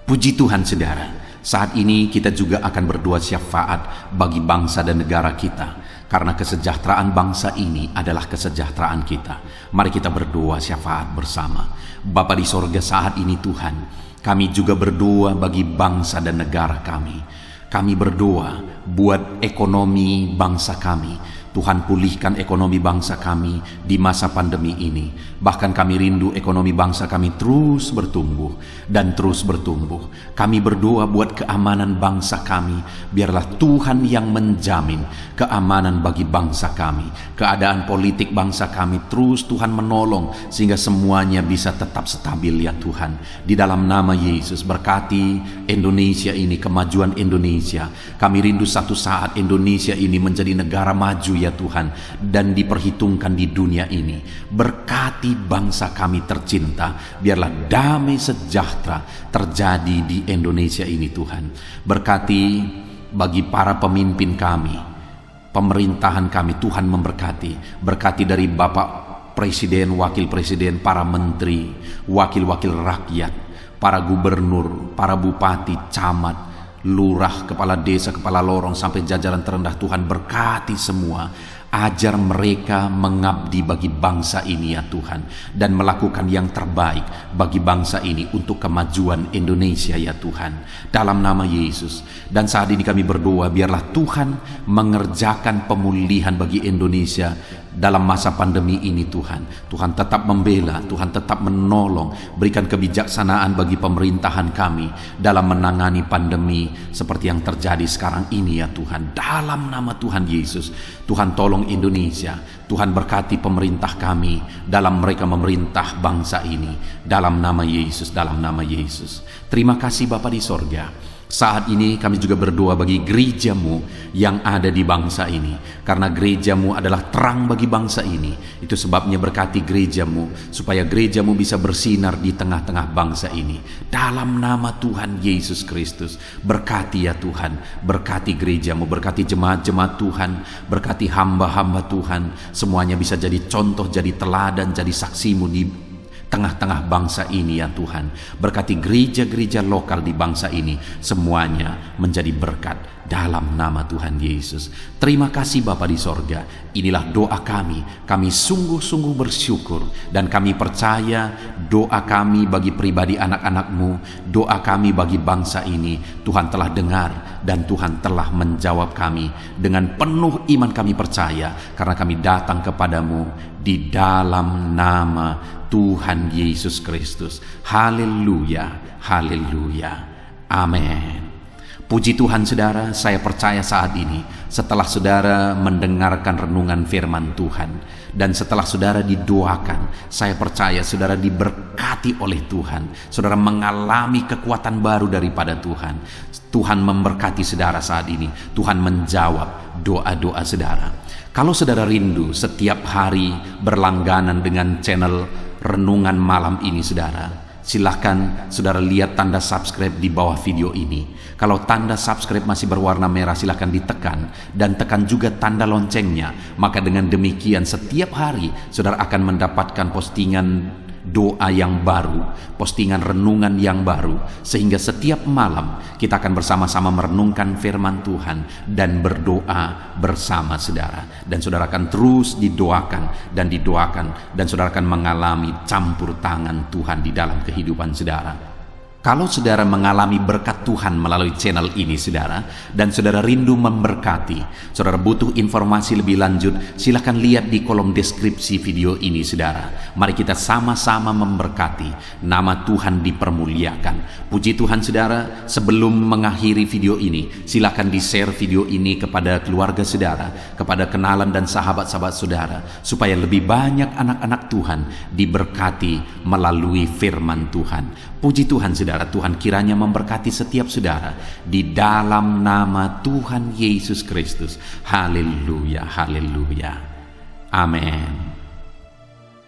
Puji Tuhan saudara. Saat ini kita juga akan berdoa syafaat bagi bangsa dan negara kita. karena kesejahteraan bangsa ini adalah kesejahteraan kita. Mari kita berdoa syafaat bersama. Bapa di sorga, saat ini Tuhan, kami juga berdoa bagi bangsa dan negara kami. Kami berdoa buat ekonomi bangsa kami. Tuhan, pulihkan ekonomi bangsa kami di masa pandemi ini. Bahkan kami rindu ekonomi bangsa kami terus bertumbuh dan terus bertumbuh. Kami berdoa buat keamanan bangsa kami. Biarlah Tuhan yang menjamin keamanan bagi bangsa kami. Keadaan politik bangsa kami terus Tuhan menolong sehingga semuanya bisa tetap stabil ya Tuhan. Di dalam nama Yesus, berkati Indonesia ini, kemajuan Indonesia. Kami rindu satu saat Indonesia ini menjadi negara maju ya Tuhan, dan diperhitungkan di dunia ini. Berkati bangsa kami tercinta, biarlah damai sejahtera terjadi di Indonesia ini Tuhan. Berkati bagi para pemimpin kami, pemerintahan kami, Tuhan memberkati. Berkati dari Bapak Presiden, Wakil Presiden, para menteri, wakil-wakil rakyat, para gubernur, para bupati, camat, lurah, kepala desa, kepala lorong, sampai jajaran terendah. Tuhan berkati semua. Ajar mereka mengabdi bagi bangsa ini ya Tuhan, dan melakukan yang terbaik bagi bangsa ini untuk kemajuan Indonesia ya Tuhan, dalam nama Yesus. Dan saat ini kami berdoa, biarlah Tuhan mengerjakan pemulihan bagi Indonesia dalam masa pandemi ini Tuhan. Tuhan tetap membela, Tuhan tetap menolong. Berikan kebijaksanaan bagi pemerintahan kami dalam menangani pandemi seperti yang terjadi sekarang ini ya Tuhan, dalam nama Tuhan Yesus. Tuhan tolong Indonesia. Tuhan berkati pemerintah kami dalam mereka memerintah bangsa ini, dalam nama Yesus, dalam nama Yesus. Terima kasih Bapa di sorga. Saat ini kami juga berdoa bagi gerejamu yang ada di bangsa ini, karena gerejamu adalah terang bagi bangsa ini. Itu sebabnya berkati gerejamu, supaya gerejamu bisa bersinar di tengah-tengah bangsa ini. Dalam nama Tuhan Yesus Kristus, berkati ya Tuhan, berkati gerejamu, berkati jemaat-jemaat Tuhan, berkati hamba-hamba Tuhan. Semuanya bisa jadi contoh, jadi teladan, jadi saksimu di tengah-tengah bangsa ini ya Tuhan. Berkati gereja-gereja lokal di bangsa ini, semuanya menjadi berkat dalam nama Tuhan Yesus. Terima kasih Bapa di sorga. Inilah doa kami. Kami sungguh-sungguh bersyukur, dan kami percaya doa kami bagi pribadi anak-anak-Mu, doa kami bagi bangsa ini, Tuhan telah dengar dan Tuhan telah menjawab kami. Dengan penuh iman kami percaya, karena kami datang kepadamu di dalam nama Tuhan Yesus Kristus. Haleluya, haleluya, amin. Puji Tuhan saudara, saya percaya saat ini setelah saudara mendengarkan renungan firman Tuhan, dan setelah saudara didoakan, saya percaya saudara diberkati oleh Tuhan. Saudara mengalami kekuatan baru daripada Tuhan. Tuhan memberkati saudara saat ini. Tuhan menjawab doa-doa saudara. Kalau saudara rindu setiap hari berlangganan dengan channel Renungan Malam ini saudara, silahkan saudara lihat tanda subscribe di bawah video ini. Kalau tanda subscribe masih berwarna merah, silahkan ditekan, dan tekan juga tanda loncengnya. Maka dengan demikian setiap hari saudara akan mendapatkan postingan doa yang baru, postingan renungan yang baru, sehingga setiap malam kita akan bersama-sama merenungkan firman Tuhan dan berdoa bersama saudara. Dan saudara akan terus didoakan dan didoakan, dan saudara akan mengalami campur tangan Tuhan di dalam kehidupan saudara. Kalau saudara mengalami berkat Tuhan melalui channel ini saudara, dan saudara rindu memberkati, saudara butuh informasi lebih lanjut, silakan lihat di kolom deskripsi video ini saudara. Mari kita sama-sama memberkati, nama Tuhan dipermuliakan. Puji Tuhan saudara. Sebelum mengakhiri video ini, silakan di-share video ini kepada keluarga saudara, kepada kenalan dan sahabat-sahabat saudara, supaya lebih banyak anak-anak Tuhan diberkati melalui firman Tuhan. Puji Tuhan saudara. Tuhan kiranya memberkati setiap saudara di dalam nama Tuhan Yesus Kristus. Haleluya, haleluya, amin.